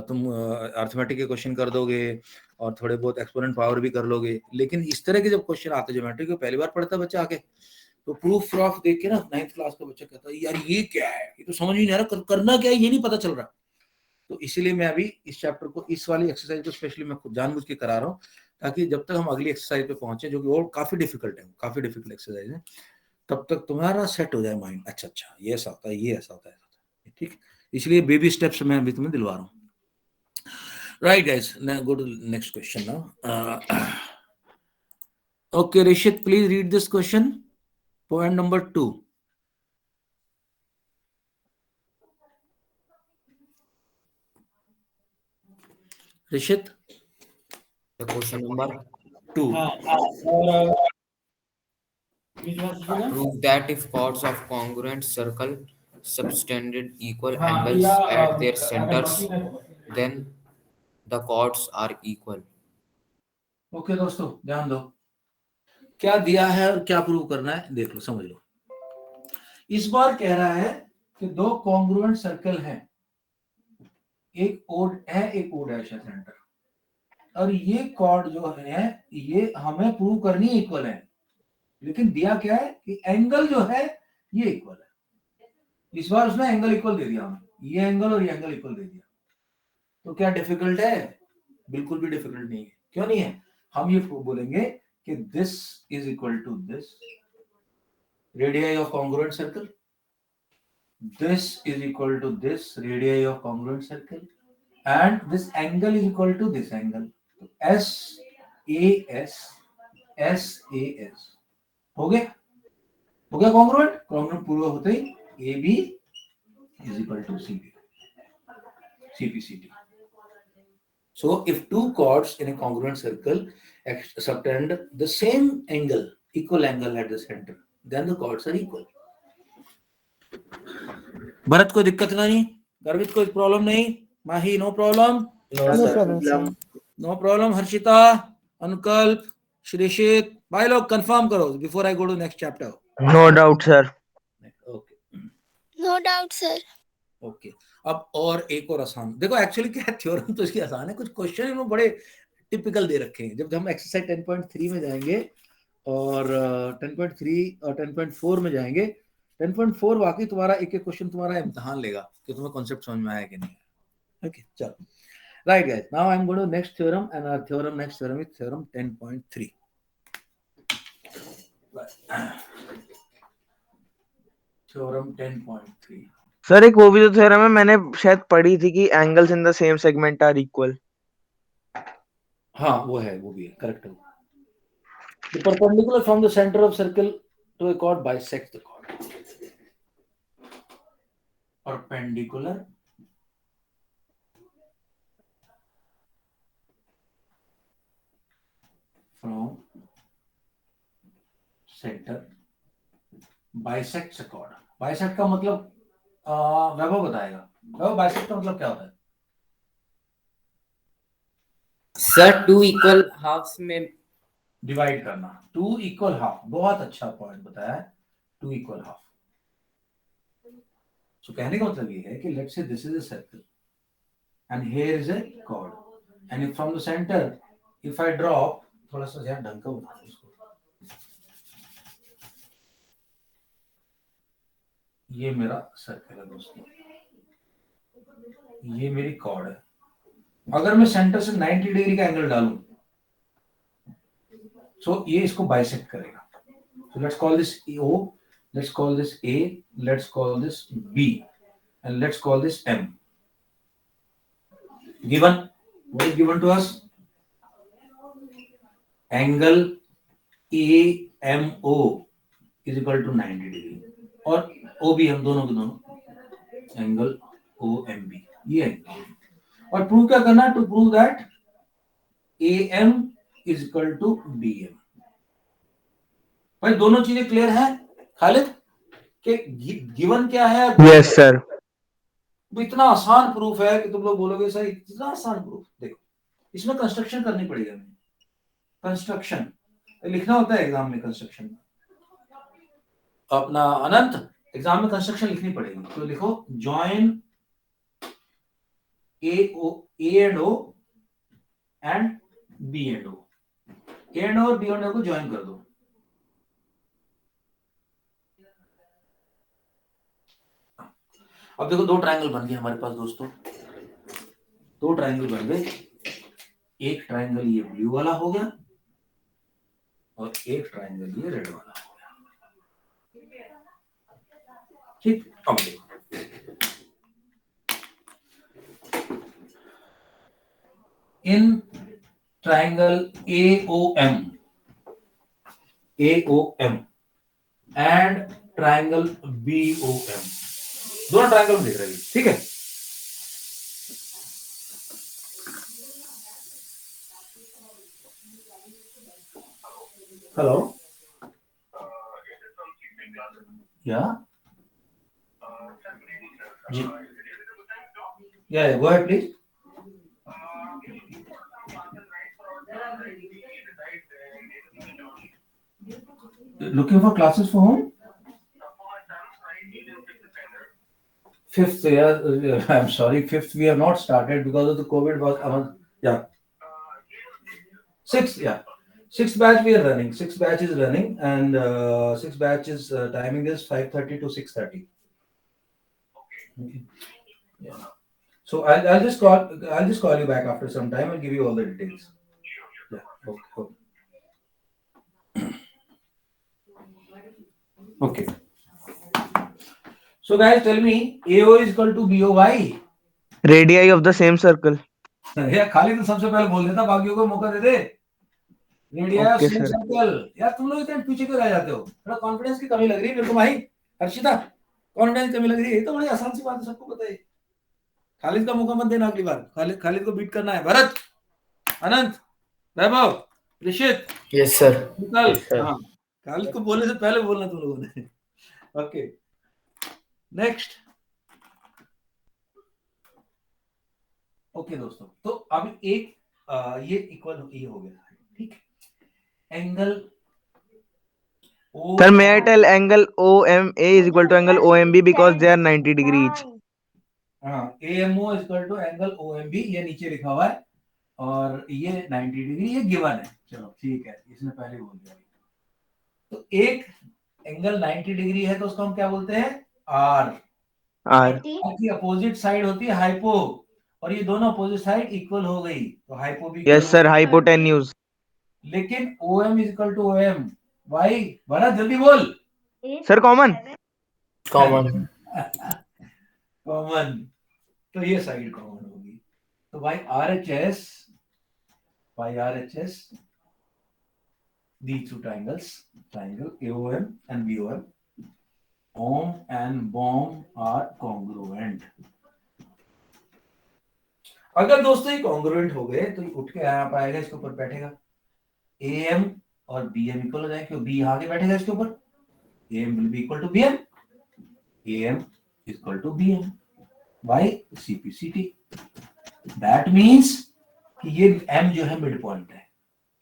तुम अर्थमेटिक के क्वेश्चन कर दोगे और थोड़े बहुत एक्सपोनेंट पावर भी कर लोगे, लेकिन इस तरह के जब क्वेश्चन आते हैं ज्योमेट्री को पहली बार पढ़ता है बच्चा आके, तो प्रूफ प्रॉफ देख के ना 9th क्लास का बच्चा कहता है यार ये क्या है, ये तो समझ ही नहीं आ रहा, करना क्या है ये नहीं पता चल रहा। तो इसीलिए मैं अभी इस चैप्टर को, इस वाली एक्सरसाइज को स्पेशली मैं खुद जानबूझ के करा रहा हूँ, ताकि जब तक हम अगली एक्सरसाइज पे पहुंचे, जो कि और काफी डिफिकल्ट एक्सरसाइज है, तब तक तुम्हारा सेट हो जाए माइंड। अच्छा ये ऐसा होता है, ये ऐसा होता है, ठीक। इसलिए बेबी स्टेप्स मैं अभी तुम्हें दिलवा रहा हूँ। Right guys, go to next question now. Okay Rishit, please read this question, point number 2। Rishit, question number 2। prove that if chords of congruent circle subtended equal angles at their centers, then the chords are equal. Okay दोस्तों ध्यान दो, क्या दिया है और क्या prove करना है देख लो, समझ लो। इस बार कह रहा है कि दो कॉन्ग्रुएंट सर्कल हैं, एक ओड है एक ओड है सेंटर, और ये कॉर्ड जो है ये हमें प्रूव करनी इक्वल है, लेकिन दिया क्या है कि एंगल जो है ये इक्वल है। इस बार उसने एंगल इक्वल दे दिया हमें, ये एंगल और ये एंगल इक्वल दे दिया। तो क्या डिफिकल्ट है? बिल्कुल भी डिफिकल्ट नहीं है। क्यों नहीं है? हम ये बोलेंगे कि this is equal to this radii of congruent circle, this is equal to this radii of congruent circle, and this angle is equal to this angle. S A S हो गया कॉन्ग्रुएंट पूरा होते ही A B is equal to C P C T. So if two chords in a congruent circle subtend the same angle, equal angle at the center, then the chords are equal. Bharat कोई दिक्कत नहीं, गर्वित कोई problem नहीं, Mahi no problem, no problem, Harshita, Anukalp, Shrishit, भाई लोग confirm करो before I go to next chapter. No doubt, sir. Okay, no doubt sir. Okay. अब और एक और आसान, देखो एक्चुअली क्या है, थ्योरम तो इसकी आसान है, कुछ क्वेश्चन इन्होंने बड़े टिपिकल दे रखे हैं। जब हम एक्सरसाइज 10.3 में जाएंगे और 10.3 और 10.4 में जाएंगे, 10.4 वाकई तुम्हारा एक एक क्वेश्चन तुम्हारा इम्तिहान लेगा कि तुम्हें कॉन्सेप्ट समझ में आया कि नहीं। ओके चलो, right guys, now I am going to next theorem, and our theorem next theorem is theorem 10.3। Theorem 10.3। Sir एक वो भी तो थ्योरम है, मैंने शायद पढ़ी थी कि angles in the same segment are equal. हाँ वो है, वो भी है, करेक्ट है। The perpendicular from the center of circle to a chord bisects the chord. Perpendicular from center bisects a chord. Bisect का मतलब वैभव बताएगा। वैभव bisect का मतलब क्या होता है? सर टू इक्वल हाफ्स में डिवाइड करना। टू इक्वल हाफ, बहुत अच्छा पॉइंट बताया है, टू इक्वल हाफ। सो कहने का मतलब ये है कि let's say this is a circle and here is a cord, and from the centre if I drop, थोड़ा सा ध्यान ढंग का बता इसको, ये मेरा सर्कल है दोस्तों, ये मेरी कॉर्ड है। अगर मैं सेंटर से 90 डिग्री का एंगल डालूं, सो ये इसको बाइसेक्ट करेगा। So let's call this O, let's call this A, let's call this B, and let's call this M. Given, what is given to us? Angle AMO is equal to 90 degree, और OB हम दोनों के दोनों angle OMB, ये angle. और prove क्या करना है? To prove that AM is equal to BM। भाई दोनों चीजें क्लियर है खालिद कि गिवन क्या है? Yes, sir. वो इतना आसान प्रूफ है कि तुम लोग बोलोगे सर इतना आसान प्रूफ। देखो इसमें कंस्ट्रक्शन करनी पड़ेगी हमें, कंस्ट्रक्शन लिखना होता है एग्जाम में। कंस्ट्रक्शन अपना अनंत एग्जाम में कंस्ट्रक्शन लिखनी पड़ेगी, तो लिखो join A and O and B and O, A and O और B and O को ज्वाइन कर दो। अब देखो दो ट्रायंगल बन गए हमारे पास दोस्तों, दो ट्रायंगल बन गए। एक ट्रायंगल ये ब्लू वाला हो गया और एक ट्रायंगल ये रेड वाला हो गया। ठीक, अब देखो in triangle AOM and triangle BOM, दोनों ट्रायंगल में देख रहे हैं, ठीक है। हेलो, या जी, या go ahead please. Looking for classes for whom? Fifth, yeah, I'm sorry, fifth we have not started because of the COVID was, yeah. Sixth, yeah. Sixth batch we are running. Sixth batch is running and sixth batch is timing is 5:30 to 6:30. Okay. Yeah. So I'll just call you back after some time and give you all the details. Yeah. Okay. So guys, tell me, AO is equal to BOY. Radii of the same circle. यार खाली तो सबसे पहले बोल देता, बाकियों को मौका दे दे। Radius of Okay, same sir. Circle. यार तुम लोग इतने पीछे क्यों रह जाते हो? थोड़ा कॉन्फिडेंस की कमी लग रही है मेरे को भाई। हर्षिता, कॉन्फिडेंस कमी लग रही है, ये तो बड़ी आसान सी बात है, सबको पता है। खालिद का मौका मत देना अगली बार, खालिद को बीट करना है। भरत, अनंत, वैभव, ऋषित, यस सर। निकल। हाँ, खालिद को बोलने से पहले बोलना तुम लोगों ने। Okay, next. ओके दोस्तों, तो अब एक ये इक्वल ये हो गया, ठीक है। Angle Sir, may I tell angle OMA is equal to angle OMB because they are 90 degree each. हाँ, AMO is equal to angle OMB, ये नीचे लिखा हुआ है और ये 90 डिग्री ये गिवन है। चलो ठीक है, इसने पहले बोल दिया। तो एक एंगल 90 डिग्री है तो उसको हम क्या बोलते हैं? R। की अपोजिट साइड होती है हाइपो, और ये दोनों अपोजिट साइड इक्वल हो गई तो हाइपो भी। Yes, sir. Hypotenuse. लेकिन OM is equal to OM। भाई बड़ा जल्दी बोल। Sir, common. कॉमन। कॉमन, तो ये साइड कॉमन होगी। तो भाई RHS these two triangles, triangle AOM and BOM, OM and BOM are congruent। अगर दोस्तों ये congruent हो गए तो ये उठ के यहाँ पर आएगा, इसके ऊपर बैठेगा। AM और BM इक्वल हो जाएंगे, B आगे बैठेगा इसके ऊपर। AM will be equal to BM, AM is equal to BM by CPCT। That means कि ये M जो है मिड पॉइंट है।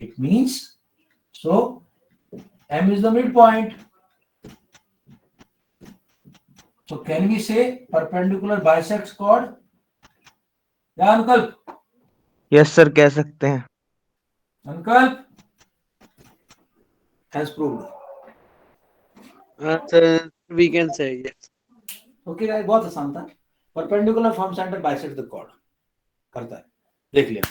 It means so M is the midpoint। So can we say perpendicular bisects chord? या अनुकल्प? Yes, sir. कह सकते हैं. Anukalp has proved। Sir, we can say yes. Okay guys, बहुत आसान था। Perpendicular from center bisect the chord करता है, देख लिया।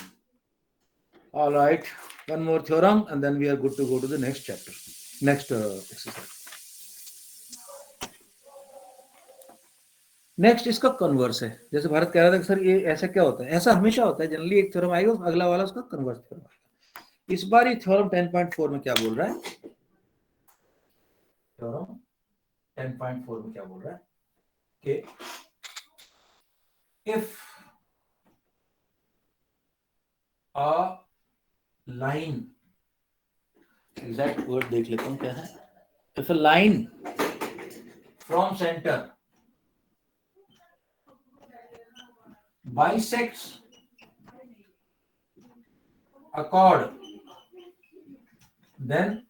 Alright, one more theorem and then we are good to go to the next chapter, next exercise. Next इसका converse है। जैसे भारत कह रहा था कि सर ये ऐसा क्या होता है, ऐसा हमेशा होता है। जनरली एक थ्योरम आएगा, अगला वाला उसका कन्वर्स थ्योरम आएगा। इस बार ये थ्योरम 10.4 में क्या बोल रहा है? थ्योरम 10.4 में क्या बोल रहा है कि if a line, exact word देख लेता हूँ क्या है. If a line from center bisects a chord, then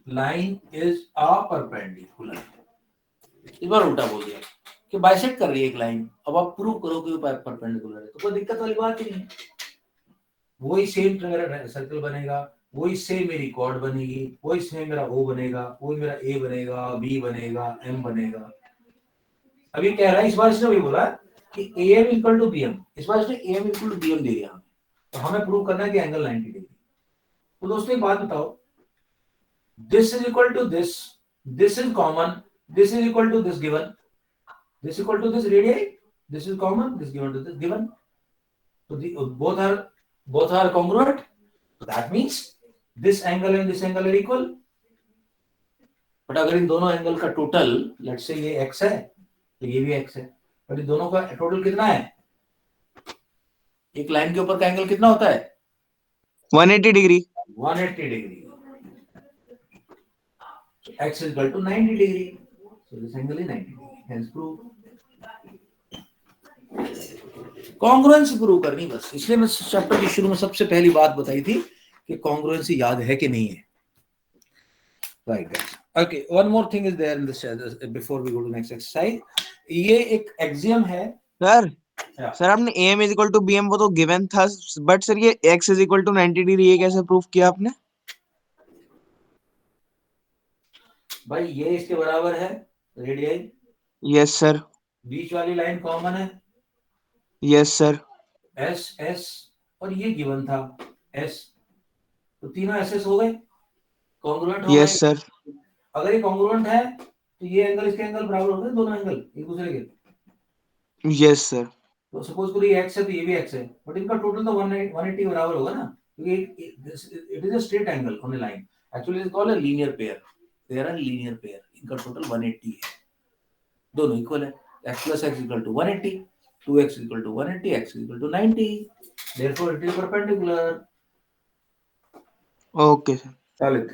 line is a perpendicular. इस बार उल्टा बोल दिया कि बाइसेक्ट कर रही है एक लाइन. अब आप प्रूव करो कि वो परपेंडिकुलर है, तो कोई दिक्कत वाली बात ही नहीं. वही सेम मेरा सर्कल बनेगा, वही सेम मेरी कॉर्ड बनेगी, वही सेम मेरा O बनेगा, वही मेरा A बनेगा, B बनेगा, M बनेगा. अभी कह रहा है, इस बार इसने वही बोला कि AM इक्वल टू BM. इस बार इसने AM इक्वल टू BM दे दिया हमें, तो हमें प्रूव करना है कि एंगल 90 डिग्री. तो दोस्तों एक बात बताओ, this is equal to this is common, this is equal to this given, this is equal to this radii, this is common, this given to this given. So both are congruent. So that means this angle and this angle are equal. But अगर इन दोनों angle का total, let's say ये x है तो ये भी x है, but in दोनों का टोटल कितना है? एक लाइन के ऊपर का एंगल कितना होता है? 180 degree. 180 degree. So x is equal to 90 degree. So this angle is 90 degree. Hence proof. Congruency prove करनी बस. इसलिए मैं चैप्टर के शुरू में सबसे पहली बात बताई थी कि कॉन्ग्रुएंसी याद है कि नहीं है. Right. Okay, one more thing is there in this before we go to next exercise. ये एक एक्सियम है सर. Yeah. सर आपने AM is equal to BM वो तो गिवन था, बट सर ये x is equal to 90 degree ये कैसे प्रूफ किया आपने? भाई ये इसके बराबर है रेडियस. Yes sir. बीच वाली लाइन कॉमन है. Yes sir. S और ये गिवन था S, तो तीनों SS हो गए, कॉन्ग्रुएंट हो गए. Yes sir. अगर ये कॉन्ग्रुएंट है तो ये एंगल इसके एंगल बराबर हो गए, दोनों एंगल एक दूसरे के. Yes sir. तो सपोज करो ये x है तो ये भी x है, बट इनका टोटल तो 180 बराबर होगा ना, क्योंकि it is a straight angle on the line. Actually is called a linear pair. They are a linear pair. इनका टोटल 180 है, दोनों इक्वल है. x plus x equal to 180, 2x equal to 180, x equal to 90. Therefore it is perpendicular. Okay sir. Solid.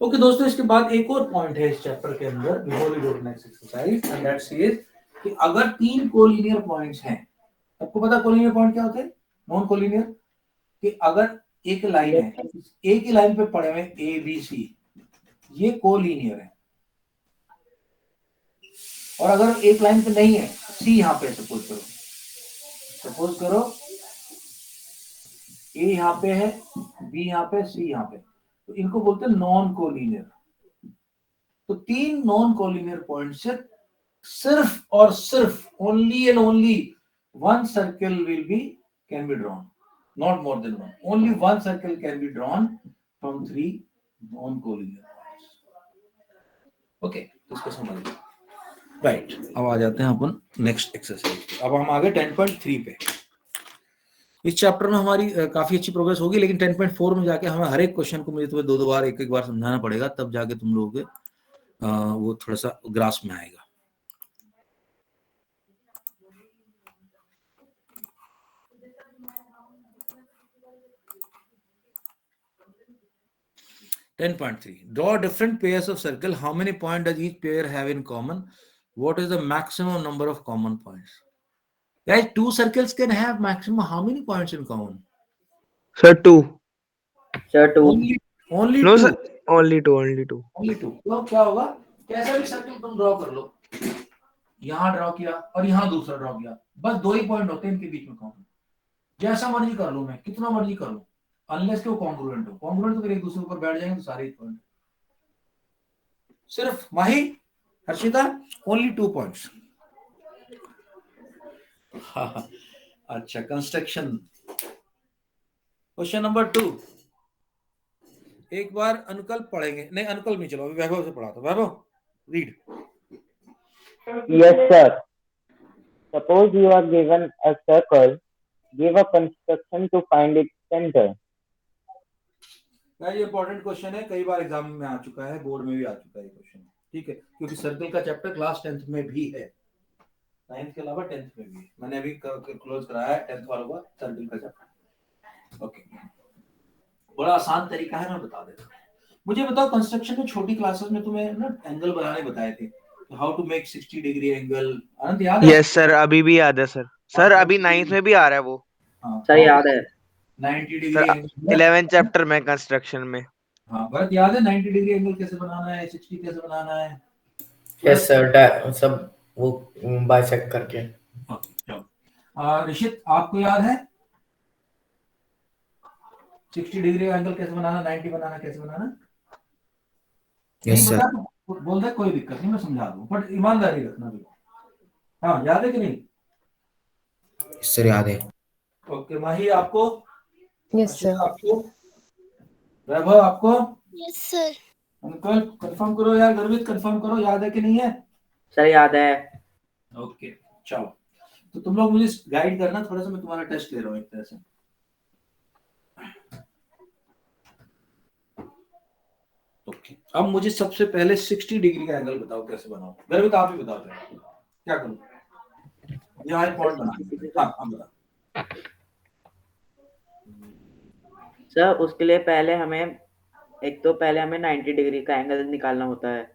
Okay दोस्तों, इसके बाद एक और point है इस चैप्टर के अंदर before we go to next exercise, and that says कि अगर तीन कोलिनियर पॉइंट्स हैं, आपको पता कोलिनियर पॉइंट क्या होते हैं? Non collinear. कि अगर एक लाइन है, एक ही लाइन पे पड़े हुए ए बी सी, ये कोलिनियर है. और अगर एक लाइन पे नहीं है, सी यहाँ पे सपोज करो ए यहाँ पे है, बी यहाँ पे, सी यहाँ पे, तो इनको बोलते हैं नॉन कोलिनियर. तो तीन नॉन कोलिनियर पॉइंट से सिर्फ और सिर्फ only and only one circle can be drawn, not more than one. Only one circle can be drawn from three non collinear points. Okay, इसको समझ लो. राइट, अब आ जाते हैं अपन नेक्स्ट एक्सरसाइज. अब हम आ गए 10.3 पे. इस चैप्टर में हमारी काफी अच्छी प्रोग्रेस होगी, लेकिन 10.4 में जाके हमें हर एक क्वेश्चन को मुझे तुम्हें दो बार एक बार समझाना पड़ेगा, तब जाके तुम लोग वो थोड़ा सा ग्रास में आएगा. Draw different pairs of circle. How many points does each pair have in common? What is the maximum number of common points? Guys, two circles can have maximum how many points in common? Sir 2. Sir, 2. Only no two. Sir, only 2. Only two. तो क्या होगा? कैसा भी circle तुम draw कर लो, यहाँ draw किया और यहाँ दूसरा ड्रॉ किया, बस दो ही पॉइंट होते हैं इनके बीच में कॉमन. जैसा मर्जी कर लो, मैं कितना मर्जी कर लो, अनलेस कि वो कॉन्ग्रुएंट हो. कॉन्ग्रुएंट तो फिर एक दूसरे ऊपर बैठ जाएंगे तो सारे पॉइंट. सिर्फ माही, हर्षिता, ओनली 2 पॉइंट्स. अच्छा, कंस्ट्रक्शन क्वेश्चन नंबर 2. एक बार अनुकल पढ़ेंगे, नहीं अनुकल नहीं, चलो अभी वैभव से पढ़ाता. वैभव, read. Yes, sir. Suppose you are given a circle, give a construction to find its center. ये इंपॉर्टेंट क्वेश्चन है, कई बार एग्जाम में आ चुका है, बोर्ड में भी आ चुका है क्वेश्चन. ठीक है, क्योंकि सर्कल का चैप्टर क्लास 10th में भी है, 9th के अलावा 10th में भी. मैंने अभी क्लोज कराया है 10th वालों का सर्कल का चैप्टर. ओके, बड़ा आसान तरीका है, मैं बता देता हूँ। मुझे बताओ, कंस्ट्रक्शन में छोटी क्लासेस में तुम्हें ना एंगल बनाने बताए थे, how to make 60 degree angle, Anand याद है? यस सर, अभी भी याद है सर। सर अभी 9th में भी आ रहा है वो। हाँ, सर याद है। 90 sir degree angle. 11th chapter में कंस्ट्रक्शन में। हाँ भरत, याद है 90 डिग्री एंगल कैसे बनाना है, 60 कैसे बनाना है? यस सर, सब वो बाइसेक्ट करके। ओके, चलो। ऋषित, आपको याद है 60 डिग्री एंगल कैसे बनाना, 90 बनाना कैसे बनाना? यस नहीं सर। बता तो बोल दे, कोई दिक्कत नहीं, मैं समझा दूँ, बट ईमानदारी रखना भी। हाँ, याद है कि नहीं? सर याद है। ओके, माही आपको? Yes, Ashita sir. आपको? वैभव आपको? Yes sir. अंकल कंफर्म करो यार, गर्वित कंफर्म करो, याद है कि नहीं है? सर याद है। ओके, चलो, तो तुम लोग मुझे गाइड करना थोड़ा सा, मैं तुम्हारा टेस्ट ले रहा हूँ एक तरह से। ओके, अब मुझे सबसे पहले 60 डिग्री का एंगल बताओ कैसे बनाओ। गर्वित आप ही बताओ क्या करूँ? यहाँ एक पॉइंट बना। हाँ, अब बताओ। सर उसके लिए पहले हमें 90 डिग्री का एंगल निकालना होता है।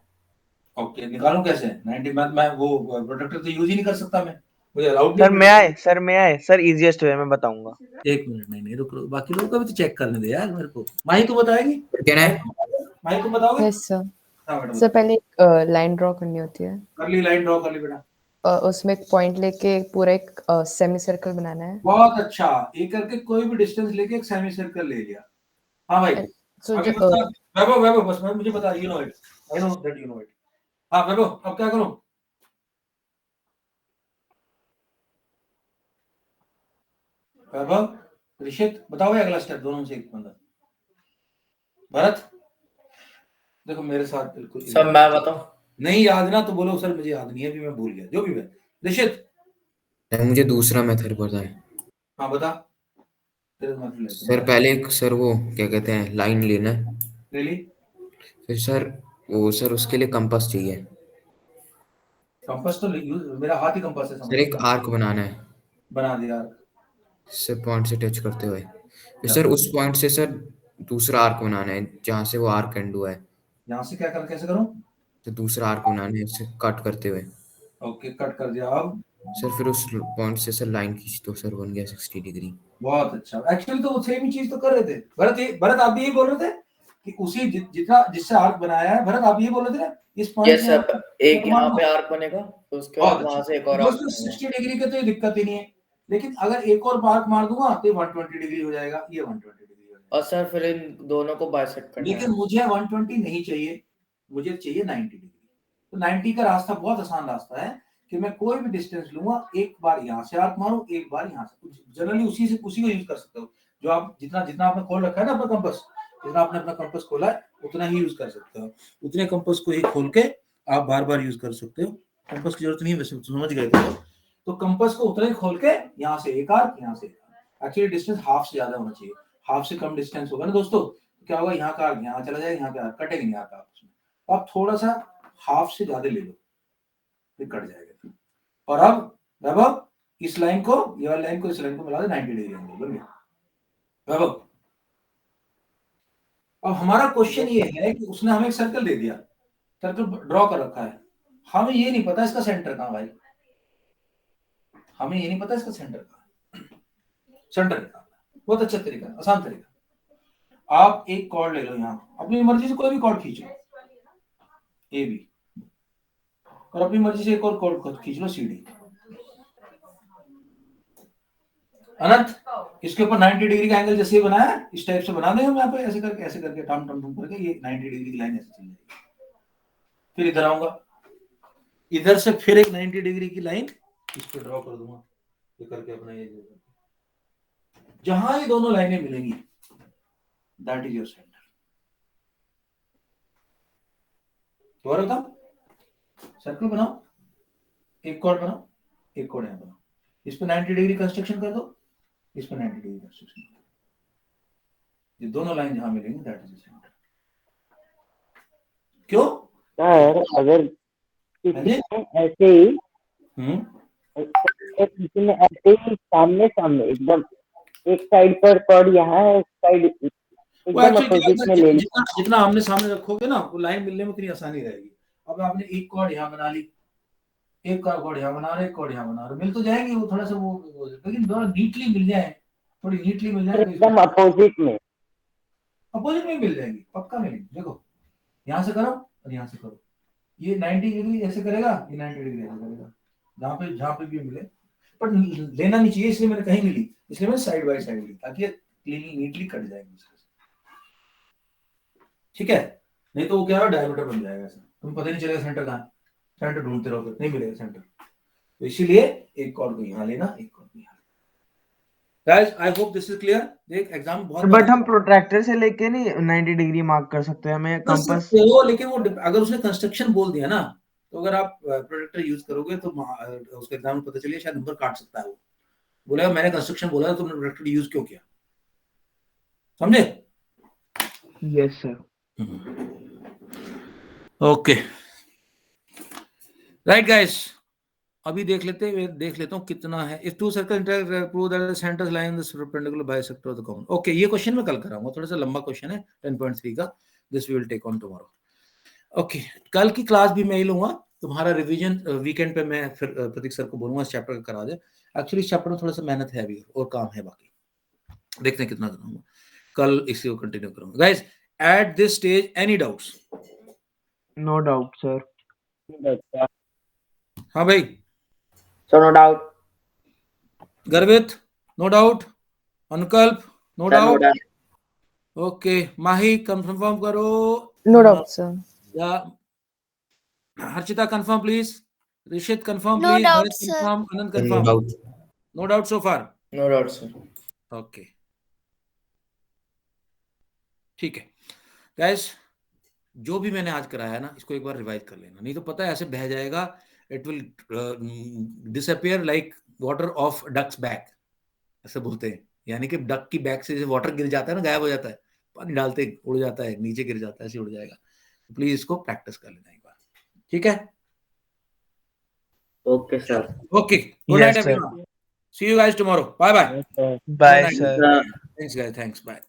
ओके, निकालूं कैसे 90? मैं वो प्रोडक्टर तो यूज ही नहीं कर सकता, मैं, मुझे अलाउड सर नहीं मैं है। आए सर मैं आए सर, इजीएस्ट वे में बताऊंगा। एक मिनट, नहीं नहीं, रुक रुक, बाकी लोगों का भी तो चेक करने दे यार मेरे को। माही तू बताएगी? क्या है? माही तुम बताओगे? Yes, sir. हाँ मैडम, सर पहले लाइन ड्रॉ करनी होती है। कर ली, लाइन ड्रॉ कर ली बेटा। उसमें एक पॉइंट लेके पूरा एक सेमी सर्कल बनाना है। बहुत अच्छा, एक करके कोई भी डिस्टेंस लेके एक सेमी सर्कल ले लिया। हाँ भाई, So आगे बता। वैभव, वैभव बस मैं, मुझे बता, you know it, I know that you know it. हाँ वैभव, अब क्या करूं? वैभव, ऋषित बताओ भाई, अगला स्टेप दोनों में से एक बंदा। भरत, देखो मेरे साथ बिल्कुल सब मैं बताऊं? नहीं याद ना तो बोलो सर मुझे याद नहीं है, अभी मैं भूल गया, जो भी है। ऋषित, सर मुझे दूसरा मेथड पता है। हाँ बता, तेरे मतलब लेते सर पहले एक सर वो क्या कहते हैं लाइन लेना है, ले ली। फिर सर वो सर उसके लिए कंपास चाहिए। कंपास तो मेरा हाथ ही कंपास है, समझ सर एक आर्क बनाना है बना दिया। सर पॉइंट से टच करते हुए। फिर सर उस पॉइंट से सर दूसरा आर्क बनाना है जहाँ से वो आर्क एंड हुआ है। यहाँ से क्या कर, कैसे करूं? तो दूसरा आर्क बनाना है उसे कट करते हुए। ओके, कट कर दिया। अब सर फिर उस पॉइंट से सर लाइन खींच दो, सर बन गया 60 डिग्री। बहुत अच्छा, एक्चुअली तो वो सेम ही चीज तो कर रहे थे। भरत आप भी यही बोल रहे थे कि उसी जितना जिससे आर्क बनाया है। भरत आप यही बोल रहे थे ना, इस पॉइंट यस सर, एक यहाँ पे आर्क बनेगा, तो उसके बाद वहां से एक और आर्क दोस्तों बनेगा। 60 डिग्री का तो ये दिक्कत ही नहीं है, लेकिन अगर एक और आर्क मार दूंगा तो 120 डिग्री हो जाएगा, ये 120 डिग्री हो जाएगा। और सर फिर इन दोनों को बाइसेक्ट करना लेकिन है। मुझे 120 नहीं चाहिए, मुझे चाहिए 90 डिग्री। तो 90 का रास्ता बहुत आसान रास्ता है कि मैं कोई भी डिस्टेंस लूंगा, एक बार यहाँ से आर्क मारूं, एक बार यहाँ से। जनरली उसी को यूज कर सकते हो, जो आप जितना जितना आपने खोल रखा है ना अपना कंपास, जितना आपने अपना कंपास खोला है उतना ही यूज कर सकते हो। उतने कंपास को ही खोल के आप बार बार यूज कर सकते हो। कंपास की जरूरत नहीं है, वैसे समझ गए थे। तो कंपास को उतना ही खोल के यहाँ से एक आर्क, यहाँ से एक आर्क। एक्चुअली डिस्टेंस हाफ से ज्यादा होना चाहिए, हाफ से कम डिस्टेंस होगा ना दोस्तों, क्या होगा, यहाँ का आर्क यहाँ चला जाएगा, यहाँ का आर्क कटेगा नहीं आता आपस में। तो आप थोड़ा सा हाफ से ज्यादा ले लो, फिर कट जाएगा। और अब वैभव, इस लाइन को, ये वाली लाइन को इस लाइन को मिला दे, 90 डिग्री एंगल बन गया। वैभव, अब हमारा क्वेश्चन ये है कि उसने हमें एक सर्कल दे दिया, सर्कल ड्रॉ कर रखा है, हमें ये नहीं पता इसका सेंटर कहाँ भाई, हमें ये नहीं पता इसका सेंटर कहाँ। सेंटर निकालना बहुत अच्छा तरीका, आसान तरीका। आप एक कॉर्ड ले लो, यहाँ अपनी मर्जी से कोई भी कॉर्ड खींचो, ए बी, और अपनी मर्जी से एक और कॉर्ड खींच लो, सी डी। अनंत, इसके ऊपर 90 डिग्री का एंगल जैसे बनाया इस टाइप से बना दें हम यहाँ पे, ऐसे करके टम टम टम करके ये 90 डिग्री की लाइन ऐसे चल जाएगी। फिर इधर आऊंगा, इधर से फिर एक 90 डिग्री की लाइन इस पे ड्रॉ कर दूंगा, ये करके अपना ये जहां ये दोनों लाइनें मिलेंगी दैट इज योर सेंटर। दोबारा बताओ, सर्कल बनाओ, एक कॉर्ड बनाओ, एक कॉर्ड यहाँ बनाओ, इस पे 90 डिग्री कंस्ट्रक्शन कर दो, इस पे 90 डिग्री कंस्ट्रक्शन कर दो, ये दोनों लाइन जहां मिलेंगी दैट इज सेंटर। क्यों सर अगर किसी में ऐसे ही किसी में ऐसे ही सामने सामने एकदम एक साइड पर कॉर्ड यहाँ है, एक साइड वो एकदम एक्चुअली अपोजिट में ले ली। जितना आमने सामने रखोगे ना वो लाइन मिलने में उतनी आसानी रहेगी। अब आपने एक कॉर्ड यहाँ बना ली, एक कॉर्ड यहाँ बना रहे, एक कॉर्ड यहाँ बना रहे, मिल तो जाएंगे वो थोड़ा सा वो लेकिन दोनों नीटली मिल जाए, थोड़ी नीटली मिल जाए, एकदम अपोजिट में। अपोजिट में मिल जाएगी, पक्का मिलेगी। देखो यहाँ से करो और यहाँ से करो, ये 90 डिग्री ऐसे करेगा, ये 90 डिग्री ऐसे करेगा, जहाँ पे भी मिले। पर लेना नहीं चाहिए, इसलिए मैंने कहीं नहीं ली, इसलिए मैंने साइड बाय साइड ली ताकि क्लीनली नीटली कट जाएगी। ठीक है, नहीं तो वो क्या है डायमीटर बन जाएगा ऐसा, तुम पता नहीं चलेगा सेंटर कहाँ, सेंटर ढूंढते रहोगे नहीं मिलेगा सेंटर। तो इसीलिए एक कॉर्ड को यहाँ लेना, एक कॉर्ड को यहाँ। Guys I hope this is clear. देख एग्जाम बहुत बट हम प्रोट्रैक्टर से लेके नहीं 90 डिग्री मार्क कर सकते हैं, हमें कंपास हो, लेकिन वो अगर उसने कंस्ट्रक्शन बोल दिया ना, तो अगर आप प्रोट्रैक्टर यूज करोगे तो उसके एग्जाम में पता चलिए शायद नंबर काट सकता है। वो बोलेगा मैंने कंस्ट्रक्शन बोला, तुमने प्रोट्रैक्टर यूज क्यों किया, समझे? Yes sir. Okay right guys, अभी देख लेता हूँ कितना है। If two circle intersect prove that the centres line in the perpendicular bisector of the common. Okay, ये क्वेश्चन मैं कल कराऊंगा, थोड़ा सा लंबा क्वेश्चन है 10.3 का, this we will take on tomorrow. Okay, कल की क्लास भी मैं ही लूंगा, तुम्हारा रिवीजन वीकेंड पे मैं फिर प्रतीक सर को बोलूंगा इस चैप्टर का करा दे। एक्चुअली इस चैप्टर में थोड़ा सा मेहनत है अभी और काम है, बाकी देखते हैं कितना कराऊंगा, कल इसी को कंटिन्यू करूंगा। Guys at this stage any doubts? No doubt sir. हाँ भाई, So no doubt. Garvit no doubt, Anukalp no Sir, no doubt, doubt. Okay Mahi confirm करो, No doubt, sir. या Harshita confirm please, Rishit confirm No please, doubt, Bharat sir. Confirm, Anand No confirm, doubt. No doubt so far. No doubt, sir. Okay ठीक है guys, जो भी मैंने आज कराया ना इसको एक बार रिवाइज कर लेना, नहीं तो पता है ऐसे बह जाएगा, it will disappear like water off duck's back, ऐसे बोलते हैं, यानी कि डक की बैक से जैसे वाटर गिर जाता है ना, गायब हो जाता है, पानी डालते उड़ जाता है, नीचे गिर जाता है, ऐसे उड़ जाएगा। तो प्लीज इसको प्रैक्टिस कर लेना एक बार, ठीक है? Okay, sir. Okay, good night Yes, sir. Everyone, see you guys tomorrow, bye bye. Bye, sir. Thanks guys, thanks, bye.